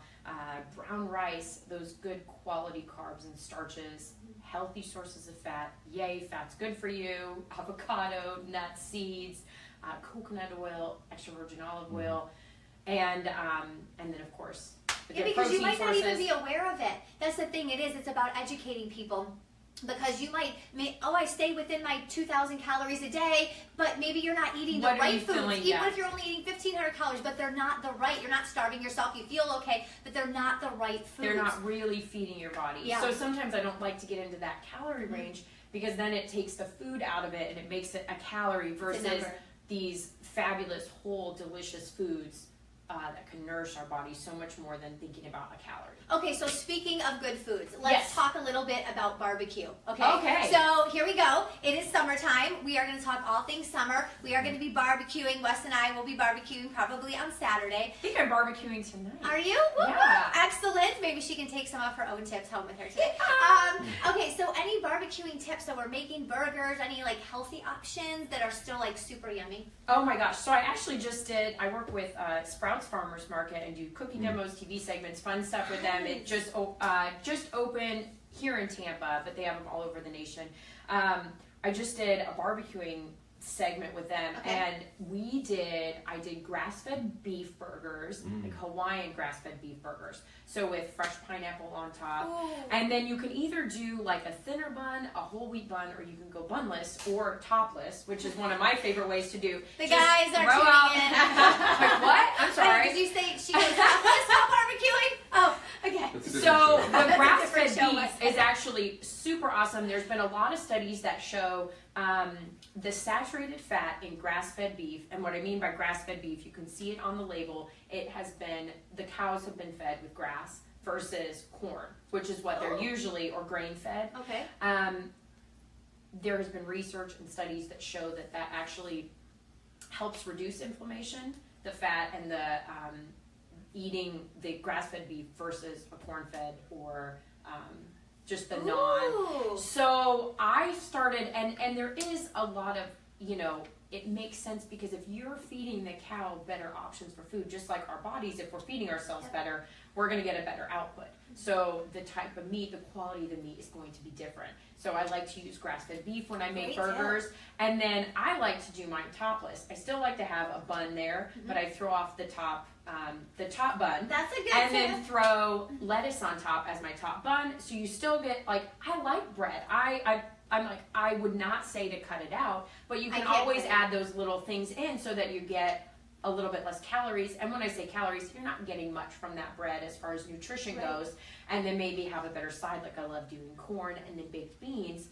brown rice, those good quality carbs and starches, healthy sources of fat. Yay, fat's good for you. Avocado, nuts, seeds, coconut oil, extra virgin olive oil, and then of course the good because you might sources. not even be aware of it. That's the thing. It's about educating people. Because you I stay within my 2,000 calories a day, but maybe you're not eating the right foods. Even if you're only eating 1,500 calories, but they're not the right. You're not starving yourself. You feel okay, but they're not the right foods. They're not really feeding your body. Yeah. So sometimes I don't like to get into that calorie range because then it takes the food out of it and it makes it a calorie versus these fabulous, whole, delicious foods that can nourish our body so much more than thinking about a calorie. Okay, so speaking of good foods, let's talk a little bit about barbecue. Okay. So here we go. It is summertime. We are going to talk all things summer. We are going to be barbecuing. Wes and I will be barbecuing probably on Saturday. I think I'm barbecuing tonight. Are you? Yeah. Excellent. Maybe she can take some of her own tips home with her today. Okay, so any barbecuing tips? So we're making burgers, any like healthy options that are still like super yummy? Oh my gosh. So I actually I work with Sprouts Farmers Market and do cookie demos, TV segments, fun stuff with them. It just opened here in Tampa, but they have them all over the nation. I just did a barbecuing segment with them, and I did grass-fed beef burgers, like Hawaiian grass-fed beef burgers. So with fresh pineapple on top. Ooh. And then you can either do like a thinner bun, a whole wheat bun, or you can go bunless or topless, which is one of my favorite ways to do. The guys are tuning in. Like, what? I'm sorry. Did you say she goes topless while barbecuing? Oh, okay. So the grass-fed beef is actually super awesome. There's been a lot of studies that show the saturated fat in grass-fed beef, and what I mean by grass-fed beef, you can see it on the label. The cows have been fed with grass versus corn, which is what they're usually, or grain-fed. Okay. There has been research and studies that show that actually helps reduce inflammation the fat and the eating the grass-fed beef versus a corn-fed or just the non. So I started, and there is a lot of, it makes sense because if you're feeding the cow better options for food, just like our bodies, if we're feeding ourselves better, we're going to get a better output. So the type of meat, the quality of the meat is going to be different. So I like to use grass-fed beef when I make burgers, and then I like to do mine topless. I still like to have a bun there, but I throw off the top bun. That's a good And then throw lettuce on top as my top bun. So you still get, like, I like bread. I'm like, I would not say to cut it out, but you can always add those little things in so that you get a little bit less calories. And when I say calories, you're not getting much from that bread as far as nutrition goes. And then maybe have a better side, like I love doing corn and then baked beans.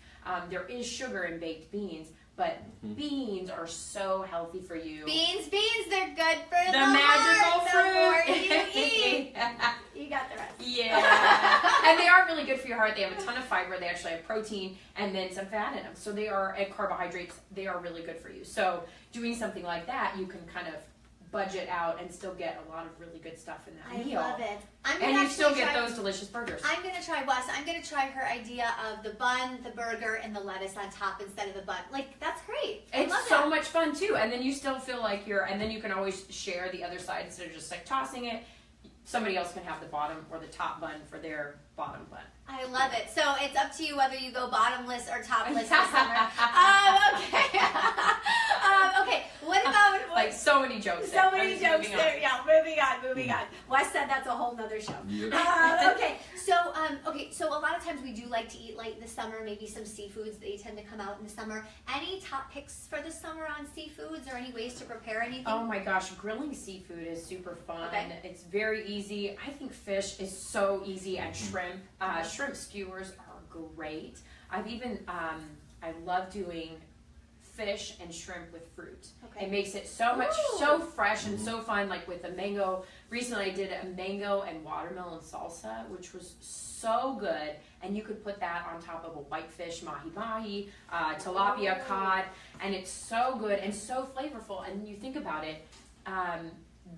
There is sugar in baked beans, but beans are so healthy for you. Beans, they're good for the magical heart. fruit. The more you eat, you got the rest. Yeah. And they are really good for your heart. They have a ton of fiber. They actually have protein and then some fat in them. So they are, and carbohydrates, they are really good for you. So doing something like that, you can kind of budget out and still get a lot of really good stuff in that meal. I love it. And you still get those delicious burgers. I'm going to try Wes. I'm going to try her idea of the bun, the burger, and the lettuce on top instead of the bun. Like, that's great. It's so much fun too. And then you still feel like and then you can always share the other side instead of just like tossing it. Somebody else can have the bottom or the top bun for their bottom bun. I love it. So it's up to you whether you go bottomless or topless this summer. Okay. Okay. What about like so many jokes? So many jokes there. Yeah. Moving on. Wes said that's a whole nother show. Yep. Okay. So a lot of times we do like to eat light in the summer. Maybe some seafoods. They tend to come out in the summer. Any top picks for the summer on seafoods or any ways to prepare anything? Oh my gosh, grilling seafood is super fun. Okay. It's very easy. I think fish is so easy, and shrimp. Shrimp skewers are great. I've even I love doing fish and shrimp with fruit. Okay. It makes it so fresh and so fun. Like with the mango. Recently I did a mango and watermelon salsa, which was so good. And you could put that on top of a whitefish, mahi-mahi, tilapia cod, and it's so good and so flavorful. And you think about it,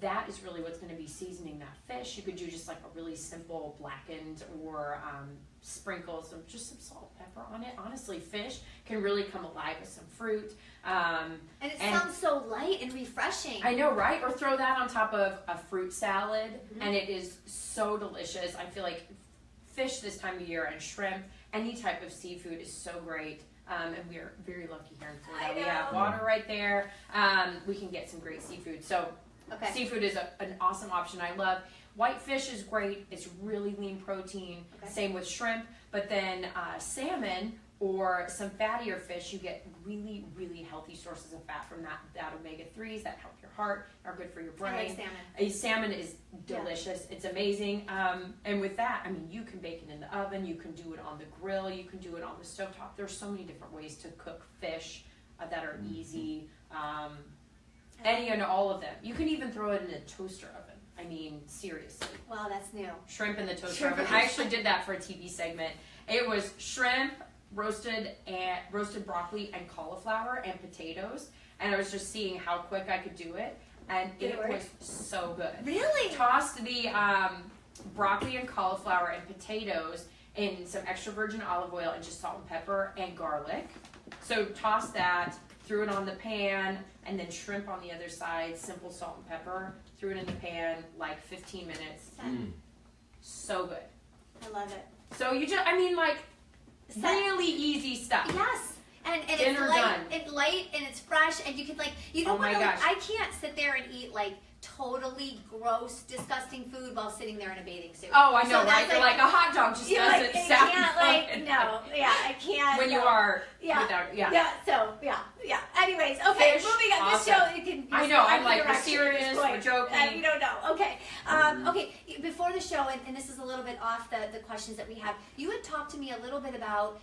that is really what's going to be seasoning that fish. You could do just like a really simple blackened or sprinkles of just some salt and pepper on it. Honestly, fish can really come alive with some fruit. And it sounds so light and refreshing. I know, right? Or throw that on top of a fruit salad, and it is so delicious. I feel like fish this time of year and shrimp, any type of seafood is so great. And we are very lucky here in Florida. We have water right there. We can get some great seafood. So seafood is an awesome option. I love whitefish is great. It's really lean protein. Same with shrimp. But then salmon or some fattier fish, you get really, really healthy sources of fat from that omega-3s that help your heart, are good for your brain. I like salmon. Salmon is delicious. It's amazing. And with that, I mean, you can bake it in the oven. You can do it on the grill. You can do it on the stovetop. There's so many different ways to cook fish that are easy. Any and all of them. You can even throw it in a toaster oven. I mean, seriously. Wow, that's new. Shrimp in the toaster oven. I actually did that for a TV segment. It was shrimp, roasted broccoli and cauliflower and potatoes. And I was just seeing how quick I could do it. And it was so good. Really? Tossed the broccoli and cauliflower and potatoes in some extra virgin olive oil and just salt and pepper and garlic. So tossed that, threw it on the pan, and then shrimp on the other side, simple salt and pepper. Threw it in the pan, like 15 minutes. So good. I love it. So you just, I mean, like, really easy stuff. Yes. And it's Dinner light, done. it's light and it's fresh, and you can you don't want to. gosh. I can't sit there and eat totally gross, disgusting food while sitting there in a bathing suit. Oh, I know, So right? that's Like a hot dog just doesn't sound good. No, I can't. When you are without, yeah. Anyways, okay, Fish, moving on. awesome. This show, you can. I know, I'm the like, we're direction at this serious, point. we're joking. You don't know. Okay. Okay. Before the show, and this is a little bit off the questions that we have. You had talked to me a little bit about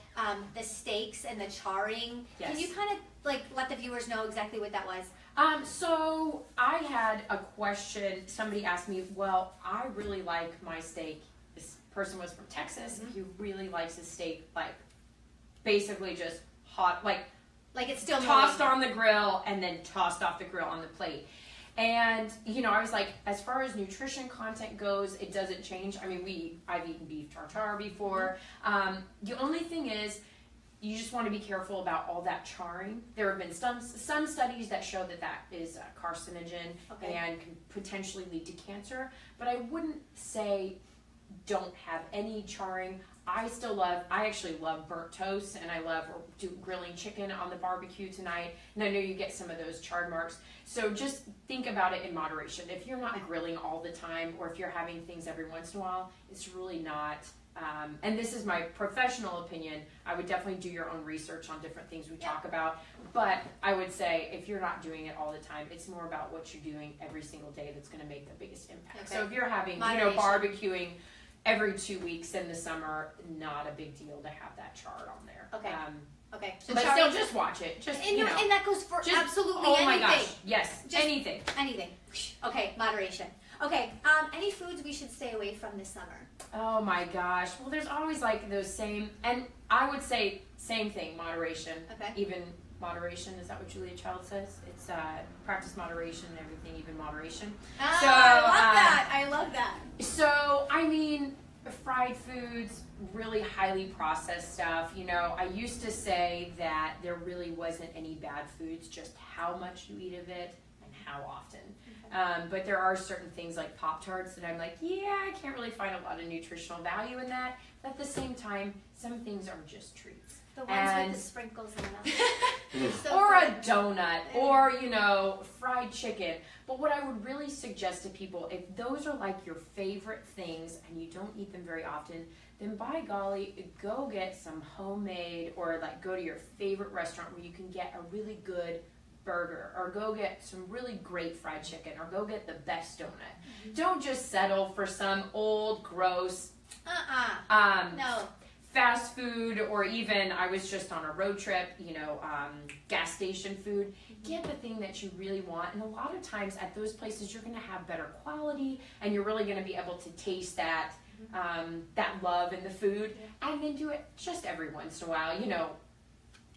the steaks and the charring. Yes. Can you kind of let the viewers know exactly what that was? So I had a question. Somebody asked me, well, I really like my steak. This person was from Texas. He really likes his steak, basically just hot, Like it's still tossed on the grill and then tossed off the grill on the plate. And, you know, I was like, as far as nutrition content goes, it doesn't change. I mean, I've eaten beef tartare before. The only thing is, you just want to be careful about all that charring. There have been some studies that show that that is a carcinogen and can potentially lead to cancer. But I wouldn't say don't have any charring. I actually love burnt toast, and I love grilling chicken on the barbecue tonight. And I know you get some of those charred marks. So just think about it in moderation. If you're not grilling all the time, or if you're having things every once in a while, it's really not. And this is my professional opinion. I would definitely do your own research on different things we talk about. But I would say if you're not doing it all the time, it's more about what you're doing every single day that's going to make the biggest impact. So if you're having, barbecuing every 2 weeks in the summer, not a big deal to have that chard on there. Okay. So but still, just watch it. And that goes for absolutely anything. Oh my gosh. Yes. Anything. Anything. Okay. Moderation. Okay. Any foods we should stay away from this summer? Oh my gosh. Well, there's always like those same, and I would say same thing. Moderation. Okay. Even moderation. Is that what Julia Child says? It's practice moderation and everything, even moderation. Oh, so, I love that. So I mean, fried foods, really highly processed stuff. You know, I used to say that there really wasn't any bad foods, just how much you eat of it and how often. But there are certain things like Pop-Tarts that I'm like, yeah, I can't really find a lot of nutritional value in that. But at the same time, some things are just treats. The ones with the sprinkles in them. Or a donut, or, you know, fried chicken. But what I would really suggest to people, if those are like your favorite things and you don't eat them very often, then by golly, go get some homemade, or like go to your favorite restaurant where you can get a really good burger, or go get some really great fried chicken, or go get the best donut. Don't just settle for some old, gross, no. fast food, or even, I was just on a road trip, you know, gas station food. Get the thing that you really want, and a lot of times at those places you're going to have better quality, and you're really going to be able to taste that that love in the food, and then do it just every once in a while, you know.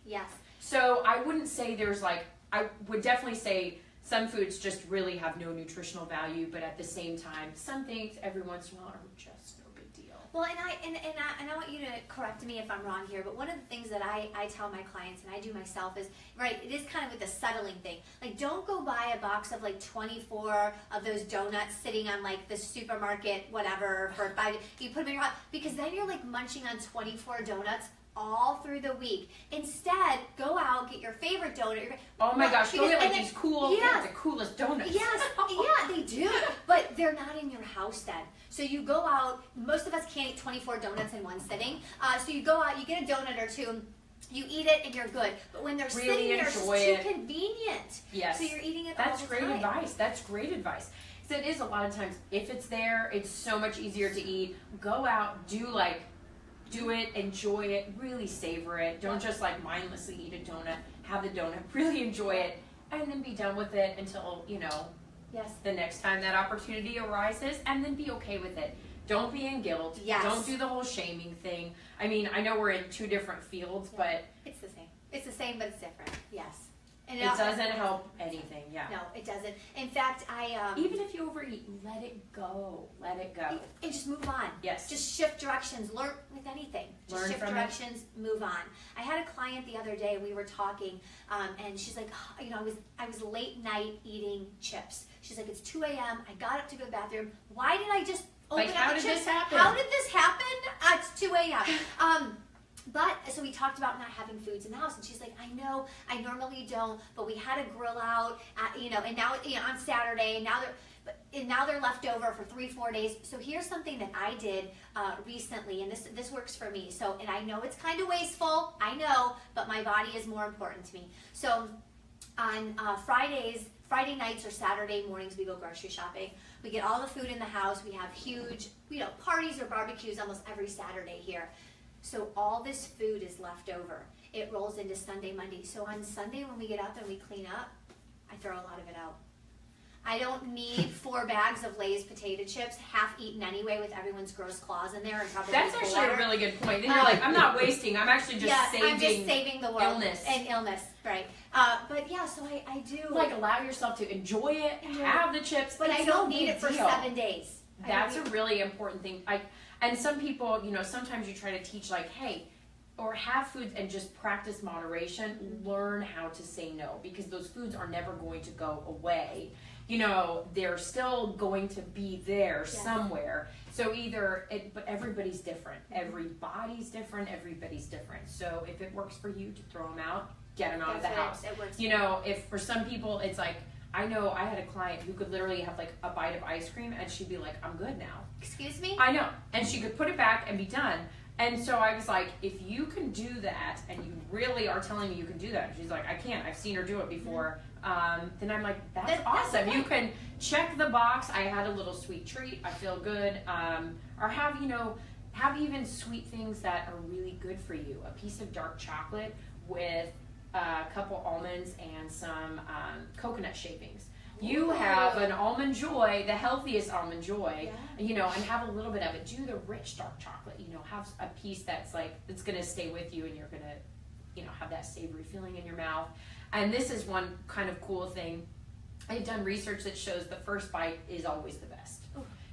Yes. So I wouldn't say there's like, I would definitely say some foods just really have no nutritional value, but at the same time, some things every once in a while are just no big deal. Well, and I want you to correct me if I'm wrong here, but one of the things that I tell my clients, and I do myself, is, right, it is kind of with the settling thing. Like, don't go buy a box of like 24 of those donuts sitting on like the supermarket, whatever, for 5, you put them in your house, because then you're like munching on 24 donuts all through the week. Instead, go out, get your favorite donut. Oh my gosh, go get like these cool, the coolest donuts. Yes, yeah, they do. But they're not in your house then. So you go out, most of us can't eat 24 donuts in one sitting. So you go out, you get a donut or two, you eat it, and you're good. But when they're sitting there, it's too convenient. Yes. So you're eating it That's all the great time. advice. That's great advice. So it is a lot of times, if it's there, it's so much easier to eat. Go out, do it, enjoy it, really savor it. Don't just like mindlessly eat a donut. Have the donut, really enjoy it, and then be done with it until, you know, the next time that opportunity arises, and then be okay with it. Don't be in guilt. Yes. Don't do the whole shaming thing. I mean, I know we're in two different fields, but it's the same. It's the same, but it's different. Yes. And it doesn't help anything. Yeah. No, it doesn't. In fact, even if you overeat, let it go. Let it go. And just move on. Yes. Just shift directions. Learn with anything. Just shift directions. Move on. I had a client the other day. We were talking, and she's like, oh, you know, I was late night eating chips. She's like, it's 2 a.m. I got up to go to the bathroom. Why did I just open up the chips? How did this happen? How did this happen? It's 2 a.m. But, so we talked about not having foods in the house, and she's like, I know, I normally don't, but we had a grill out, you know, and now, you know, on Saturday, and now they're left over for 3-4 days. So here's something that I did recently, and this works for me. So, and I know it's kind of wasteful, I know, but my body is more important to me. So on Friday nights or Saturday mornings, we go grocery shopping. We get all the food in the house. We have huge, you know, parties or barbecues almost every Saturday here. So all this food is left over. It rolls into Sunday, Monday. So on Sunday when we get up and we clean up, I throw a lot of it out. I don't need 4 bags of Lay's potato chips, half eaten anyway, with everyone's gross claws in there. And probably that's actually a really good point. Then you're like, I'm not wasting. I'm actually just saving. I'm just saving the world. Illness. And illness, right. But yeah, so I do. Like, allow yourself to enjoy it, have the chips. But I don't need it for 7 days. That's a really important thing. And some people, sometimes you try to teach like, hey, or have foods and just practice moderation, learn how to say no, because those foods are never going to go away. They're still going to be there somewhere. So but everybody's different. Everybody's different. Everybody's different. So if it works for you to throw them out, get them out of the house. It works. If for some people it's like, I know I had a client who could literally have like a bite of ice cream and she'd be like, I'm good now. Excuse me? I know. And she could put it back and be done. And so I was like, if you can do that and you really are telling me you can do that, and she's like, I can't, I've seen her do it before, then I'm like, that's awesome. You can check the box. I had a little sweet treat. I feel good. Or have even sweet things that are really good for you. A piece of dark chocolate with a couple almonds and some coconut shavings. You have an Almond Joy, the healthiest Almond Joy, and have a little bit of it. Do the rich dark chocolate, have a piece that's going to stay with you, and you're going to, have that savory feeling in your mouth. And this is one kind of cool thing. I've done research that shows the first bite is always the best.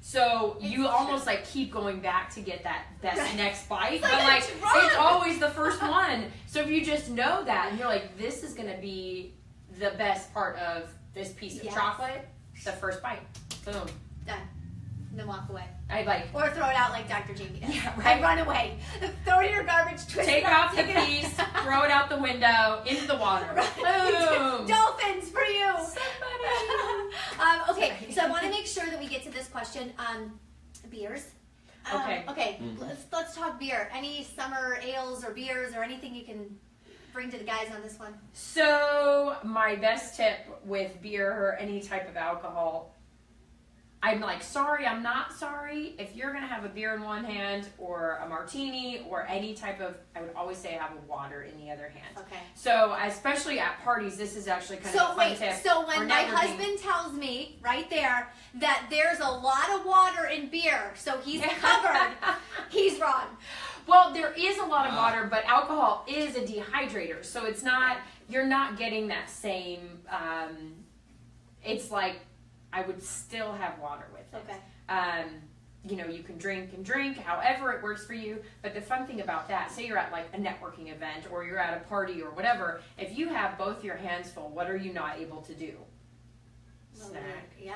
So you almost keep going back to get that best next bite, but it's always the first one. So if you just know that, and you're like, this is going to be the best part of this piece of chocolate, the first bite. Boom. Done. And then walk away. Or throw it out like Dr. Jaime does. Yeah, right. I run away. Throw it in your garbage, twist Take it up, off the piece, throw it out the window, into the water. Boom. Dolphins for you. Somebody. Okay, so I want to make sure that we get to this question. Beers. Okay. Let's talk beer. Any summer ales or beers or anything you can bring to the guys on this one? So my best tip with beer or any type of alcohol, I'm sorry, I'm not sorry. If you're gonna have a beer in one hand or a martini or any type of, I would always say have a water in the other hand. Okay. So especially at parties, this is actually kind of a fun tip. So when my husband tells me right there that there's a lot of water in beer, so he's covered, he's wrong. Well, there is a lot of water, but alcohol is a dehydrator. So it's not, you're not getting that same, it's like, I would still have water with it. Okay. You can drink and drink, however it works for you. But the fun thing about that, say you're at a networking event or you're at a party or whatever, if you have both your hands full, what are you not able to do? Snack. Yeah,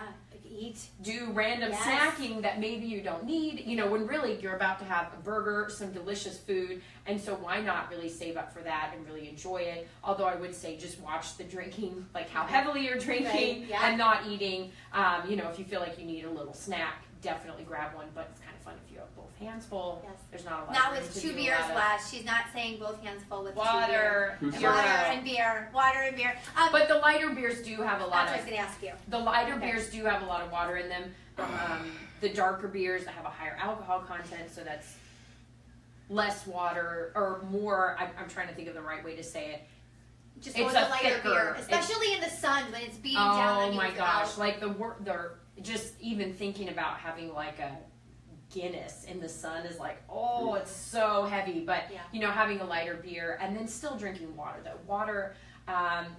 eat. Do random snacking that maybe you don't need, when really you're about to have a burger, some delicious food, and so why not really save up for that and really enjoy it? Although I would say just watch the drinking, how heavily you're drinking and not eating. If you feel like you need a little snack, definitely grab one, but it's kind of fun if you have both hands full. Yes. There's not a lot. Not with 2 beers last. She's not saying both hands full with water. 2 beers. Water and beer. Water and beer. But the lighter beers do have a lot That's what I was going to ask you. The lighter beers do have a lot of water in them. The darker beers have a higher alcohol content, so that's less water or more. I'm trying to think of the right way to say it. Just go with the lighter beer, especially in the sun when it's beating down on you. Oh my gosh! The just even thinking about having a Guinness in the sun is it's so heavy. But having a lighter beer and then still drinking water. Though water,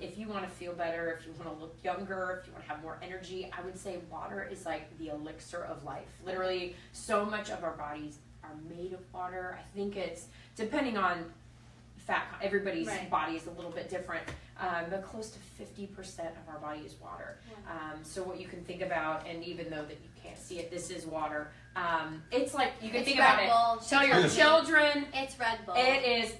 if you want to feel better, if you want to look younger, if you want to have more energy, I would say water is the elixir of life. Literally, so much of our bodies are made of water. I think it's depending on everybody's body is a little bit different, but close to 50% of our body is water. So what you can think about, and even though that you can't see it, this is water. It's you can think about it. Tell your children. It's Red Bull. It is.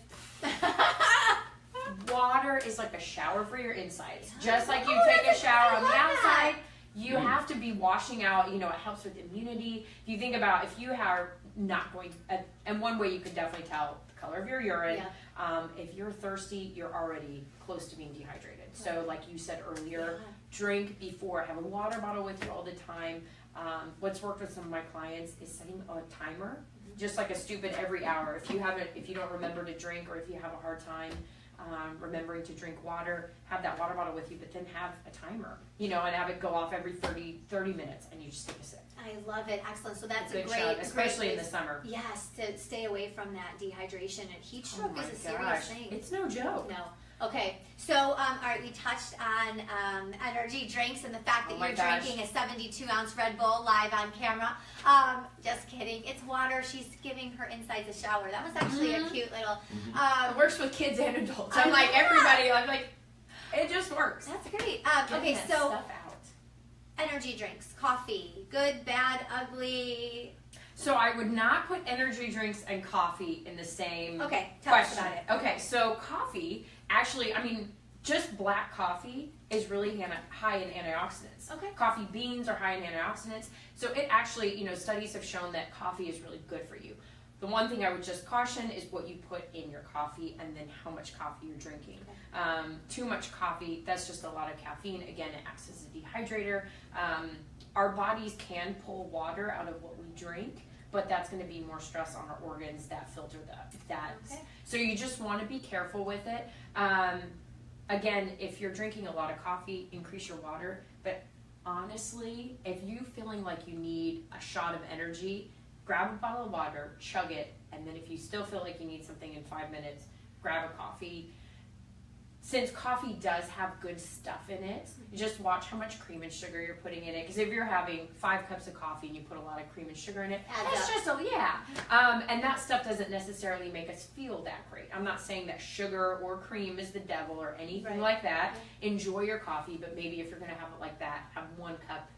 Water is like a shower for your insides. Just like you take a shower on the outside, you have to be washing out. It helps with immunity. If you think about if you are not going to, and one way you can definitely tell the color of your urine. If you're thirsty, you're already close to being dehydrated. So like you said earlier, drink before. Have a water bottle with you all the time. What's worked with some of my clients is setting a timer, just like a stupid every hour. If you don't remember to drink, or if you have a hard time, remembering to drink water, have that water bottle with you, but then have a timer, and have it go off every 30 minutes, and you just take a sip. I love it. Excellent. So that's a a good great, shout, especially in the summer. Yes, to stay away from that dehydration, and heat stroke Oh is a my serious gosh, thing. it's no joke. No. Okay, so all right, we touched on energy drinks and the fact that Oh my you're gosh. drinking a 72-ounce Red Bull live on camera. Just kidding. It's water. She's giving her insides a shower. That was actually a cute little. It works with kids and adults. I I'm like know. everybody. I'm like, it just works. That's great. Getting Okay, that so stuff out. energy drinks, coffee, good, bad, ugly. So I would not put energy drinks and coffee in the same Okay, tell us question. about it. Okay, so coffee, actually, just black coffee is really high in antioxidants. Okay. Coffee beans are high in antioxidants. So it actually, studies have shown that coffee is really good for you. The one thing I would just caution is what you put in your coffee and then how much coffee you're drinking. Okay. Too much coffee, that's just a lot of caffeine. Again, it acts as a dehydrator. Our bodies can pull water out of what we drink, but that's going to be more stress on our organs that filter that. Okay. So you just want to be careful with it. Again, if you're drinking a lot of coffee, increase your water. But honestly, if you're feeling like you need a shot of energy, grab a bottle of water, chug it, and then if you still feel like you need something in 5 minutes, grab a coffee. Since coffee does have good stuff in it, just watch how much cream and sugar you're putting in it. Because if you're having 5 cups of coffee and you put a lot of cream and sugar in it, that's just and that stuff doesn't necessarily make us feel that great. I'm not saying that sugar or cream is the devil or anything like that. Enjoy your coffee, but maybe if you're going to have it like that, have 1 cup,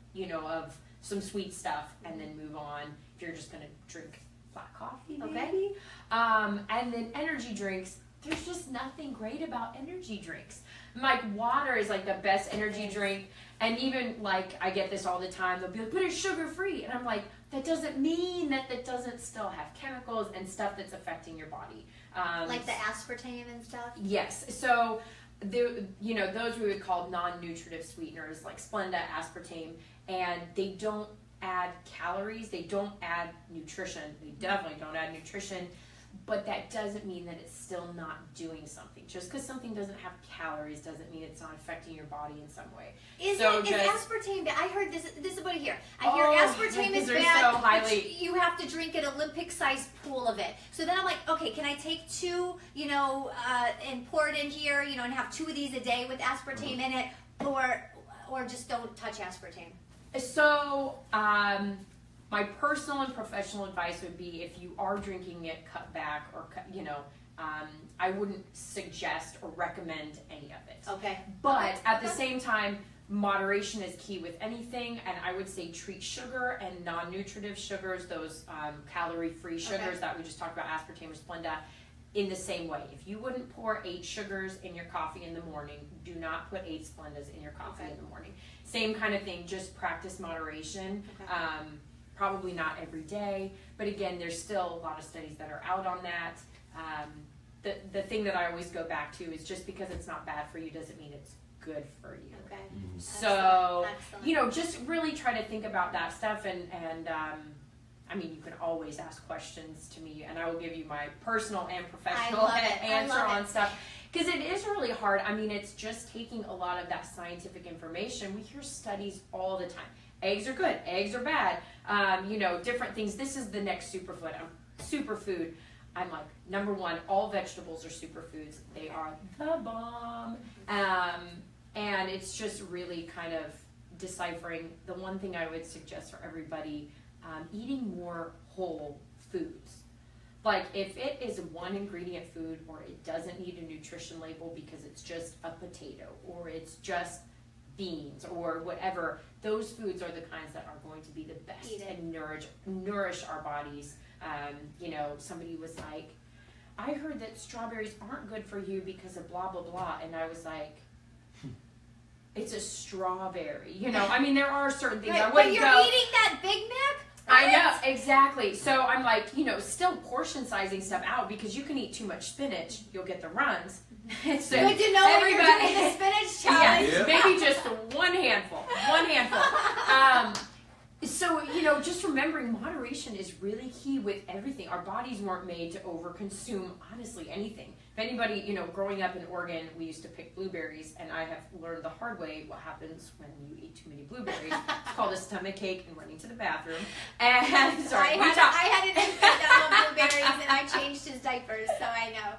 of some sweet stuff and then move on. If you're just going to drink black coffee, maybe. And then energy drinks. There's just nothing great about energy drinks. Like water is like the best energy drink. And even like I get this all the time. They'll be like, but it's sugar free. And I'm like, that doesn't mean that doesn't still have chemicals and stuff that's affecting your body. Like the aspartame and stuff? Yes. So those we would call non-nutritive sweeteners like Splenda, aspartame, and they don't add calories. They don't add nutrition. They definitely don't add nutrition. But that doesn't mean that it's still not doing something. Just because something doesn't have calories doesn't mean it's not affecting your body in some way. Is aspartame bad? I heard this is what I hear. I hear aspartame is bad, so highly... but you have to drink an Olympic-sized pool of it. So then I'm like, okay, can I take 2, and pour it in here, and have 2 of these a day with aspartame in it, or just don't touch aspartame? So, my personal and professional advice would be if you are drinking it, cut back or I wouldn't suggest or recommend any of it. Okay. But at the same time, moderation is key with anything, and I would say treat sugar and non-nutritive sugars, those calorie-free sugars that we just talked about, aspartame or Splenda, in the same way. If you wouldn't pour 8 sugars in your coffee in the morning, do not put 8 Splendas in your coffee in the morning. Same kind of thing, just practice moderation. Okay. Probably not every day, but again, there's still a lot of studies that are out on that. The thing that I always go back to is just because it's not bad for you doesn't mean it's good for you. Okay. So, Excellent. Just really try to think about that stuff and you can always ask questions to me and I will give you my personal and professional answer on stuff. Because it is really hard. It's just taking a lot of that scientific information. We hear studies all the time. Eggs are good. Eggs are bad. Different things. This is the next superfood. I'm like, number 1, all vegetables are superfoods. They are the bomb. And it's just really kind of deciphering. The one thing I would suggest for everybody, eating more whole foods. Like if it is a 1 ingredient food or it doesn't need a nutrition label because it's just a potato or it's just beans or whatever, those foods are the kinds that are going to be the best and nourish our bodies. Somebody was like, I heard that strawberries aren't good for you because of blah blah blah, and I was like, it's a strawberry, there are certain things I wouldn't go. But you're eating that Big Mac? I know, exactly. So I'm like, still portion sizing stuff out because you can eat too much spinach, you'll get the runs. So good to know when you're doing the spinach challenge. Maybe just one handful. So, just remembering moderation is really key with everything. Our bodies weren't made to overconsume, honestly, anything. If anybody, growing up in Oregon, we used to pick blueberries, and I have learned the hard way what happens when you eat too many blueberries. It's called a stomach ache and running to the bathroom. And sorry, I had an infant that loved blueberries, and I changed his diapers, so I know.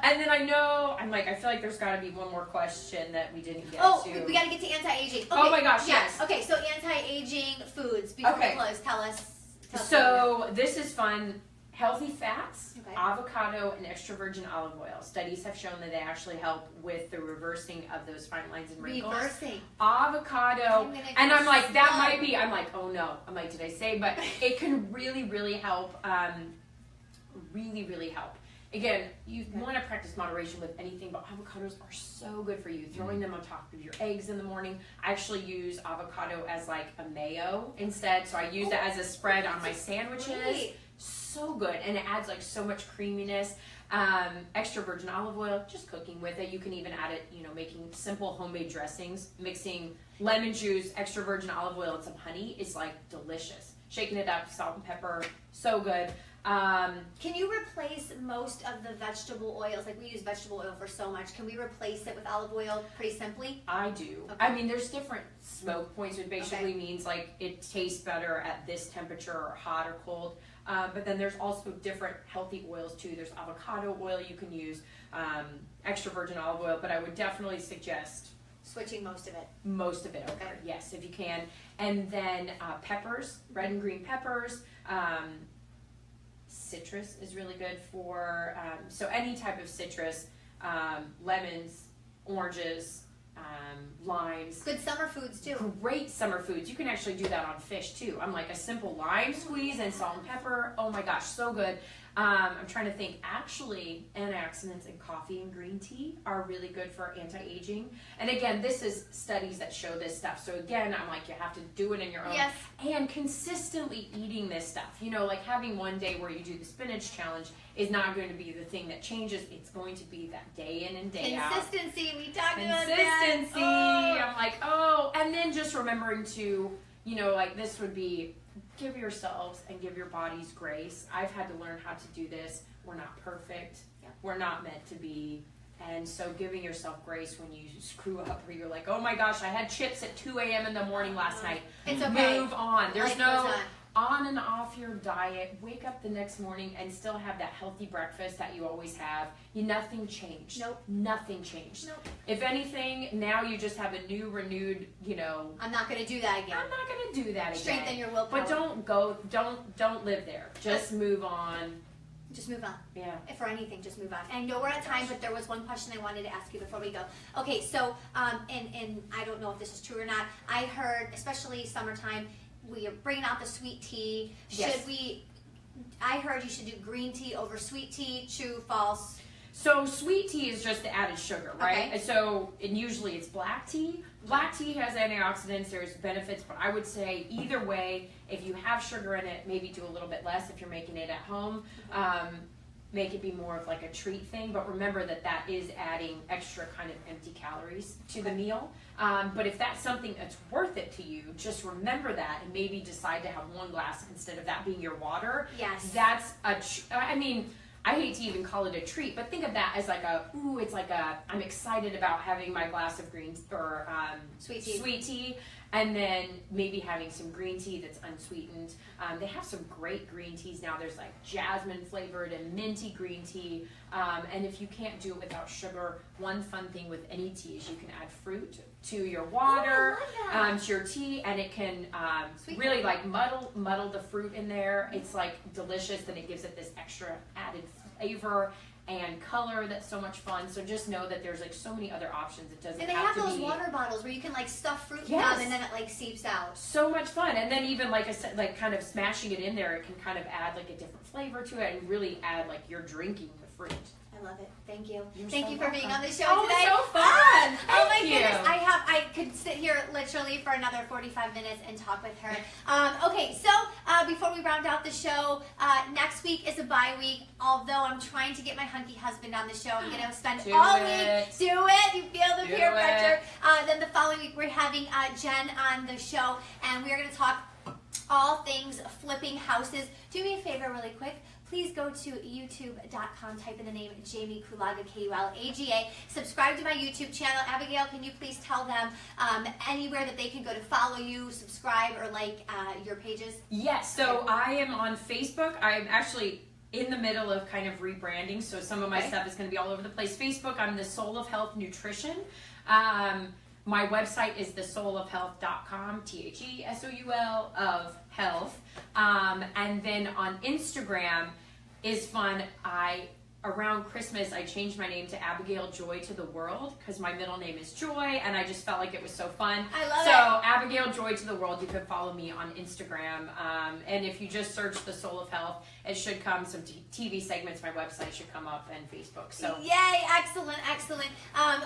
And then I feel like there's got to be one more question that we didn't get to. Oh, we got to get to anti-aging. Okay. Oh my gosh, yes. Okay, so anti-aging foods. Before we close, tell us. So this is fun. Healthy fats, Okay. avocado, and extra virgin olive oil. Studies have shown that they actually help with the reversing of those fine lines and wrinkles. Reversing. Avocado. And I'm like, that might be, I'm like, oh no. I'm like, did I say? But it can really, really help. Really, really help. Again, you want to practice moderation with anything, but avocados are so good for you. Throwing them on top of your eggs in the morning. I actually use avocado as like a mayo instead. So I use it as a spread on my sandwiches. Great. So good, and it adds like so much creaminess. Extra virgin olive oil, just cooking with it. You can even add it, making simple homemade dressings. Mixing lemon juice, extra virgin olive oil, and some honey is like delicious. Shaking it up, salt and pepper, so good. Can you replace most of the vegetable oils? Like we use vegetable oil for so much. Can we replace it with olive oil pretty simply? I do. Okay. I mean, there's different smoke points, which basically means like it tastes better at this temperature or hot or cold. But then there's also different healthy oils too. There's avocado oil you can use, extra virgin olive oil, but I would definitely suggest switching most of it. Most of it over, Okay. yes, if you can. And then peppers, red and green peppers. Citrus is really good for, so any type of citrus, lemons, oranges, limes. Good summer foods too. Great summer foods. You can actually do that on fish too. I'm like a simple lime squeeze and salt and pepper. Oh my gosh, so good. I'm trying to think. Actually, antioxidants in coffee and green tea are really good for anti-aging. And again, this is studies that show this stuff. So again, I'm like, you have to do it in your own. Yes. And consistently eating this stuff. Like having one day where you do the spinach challenge is not going to be the thing that changes. It's going to be that day in and day out. Consistency. We talked about that. Consistency. I'm like, and then just remembering to, like this would be, give yourselves and give your bodies grace. I've had to learn how to do this. We're not perfect. Yeah. We're not meant to be. And so giving yourself grace when you screw up, where you're like, oh my gosh, I had chips at 2 a.m. in the morning last night. It's okay. Move on. There's Life no goes on and off your diet. Wake up the next morning and still have that healthy breakfast that you always have. Nothing changed. Nope. Nothing changed. Nope. If anything, now you just have a new, renewed, I'm not going to do that again. I'm not going to do that again. Strengthen your willpower. But don't live there. Just move on. Just move on. Yeah. If for anything, just move on. And I know we're out of time, but there was one question I wanted to ask you before we go. Okay, so, and I don't know if this is true or not. I heard, especially summertime, we are bringing out the sweet tea. Yes. I heard you should do green tea over sweet tea. True, false? So sweet tea is just the added sugar, right? Okay. And usually it's black tea. Black tea has antioxidants, there's benefits, but I would say either way, if you have sugar in it, maybe do a little bit less if you're making it at home. Make it be more of like a treat thing, but remember that is adding extra kind of empty calories to the meal. But if that's something that's worth it to you, just remember that and maybe decide to have one glass instead of that being your water. Yes. That's I hate to even call it a treat, but think of that as like I'm excited about having my glass of green or sweet tea, and then maybe having some green tea that's unsweetened. They have some great green teas now. There's like jasmine flavored and minty green tea. And if you can't do it without sugar, one fun thing with any tea is you can add fruit to your water, to your tea, and it can really like muddle the fruit in there. It's like delicious, and it gives it this extra added flavor and color that's so much fun. So just know that there's like so many other options. It doesn't have to be. And they have those water bottles where you can like stuff fruit in them and then it like seeps out. So much fun. And then even like I said, like kind of smashing it in there, it can kind of add like a different flavor to it and really add like you're drinking the fruit. I I love it. Thank you. You're Thank so you for being welcome. on the show Oh, today. so fun. Oh my Thank you. goodness. I could sit here literally for another 45 minutes and talk with her. Okay, so before we round out the show, next week is a bye week. Although I'm trying to get my hunky husband on the show, I'm going to spend all week. Do it. You feel the peer pressure. Then the following week we're having Jen on the show, and we are going to talk all things flipping houses. Do me a favor really quick. Please go to youtube.com, type in the name Jaime Kulaga, Kulaga. Subscribe to my YouTube channel. Abigail, can you please tell them anywhere that they can go to follow you, subscribe, or like your pages? Yes, so I am on Facebook. I'm actually in the middle of kind of rebranding, so some of my stuff is going to be all over the place. Facebook, I'm the Soul of Health Nutrition. My website is thesoulofhealth.com, THESOUL of health. And then on Instagram is fun. Around Christmas, I changed my name to Abigail Joy to the World because my middle name is Joy, and I just felt like it was so fun. I love it. So Abigail Joy to the World, you can follow me on Instagram. And if you just search The Soul of Health, it should come, some TV segments, my website should come up, and Facebook. So yay, excellent, excellent.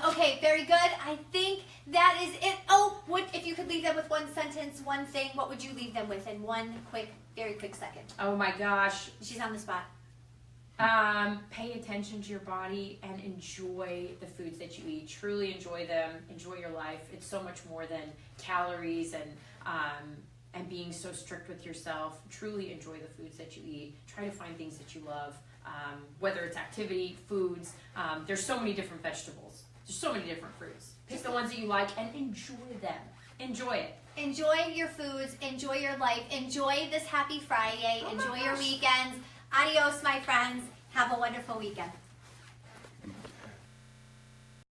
Okay, very good. I think that is it. Oh, if you could leave them with one sentence, one thing, what would you leave them with in one very quick second? Oh my gosh. She's on the spot. Pay attention to your body and enjoy the foods that you eat. Truly enjoy them. Enjoy your life. It's so much more than calories and being so strict with yourself. Truly enjoy the foods that you eat. Try to find things that you love, whether it's activity, foods. There's so many different vegetables. There's so many different fruits. Pick the ones that you like and enjoy them. Enjoy it. Enjoy your foods. Enjoy your life. Enjoy this happy Friday. Enjoy your weekends. Adios, my friends. Have a wonderful weekend.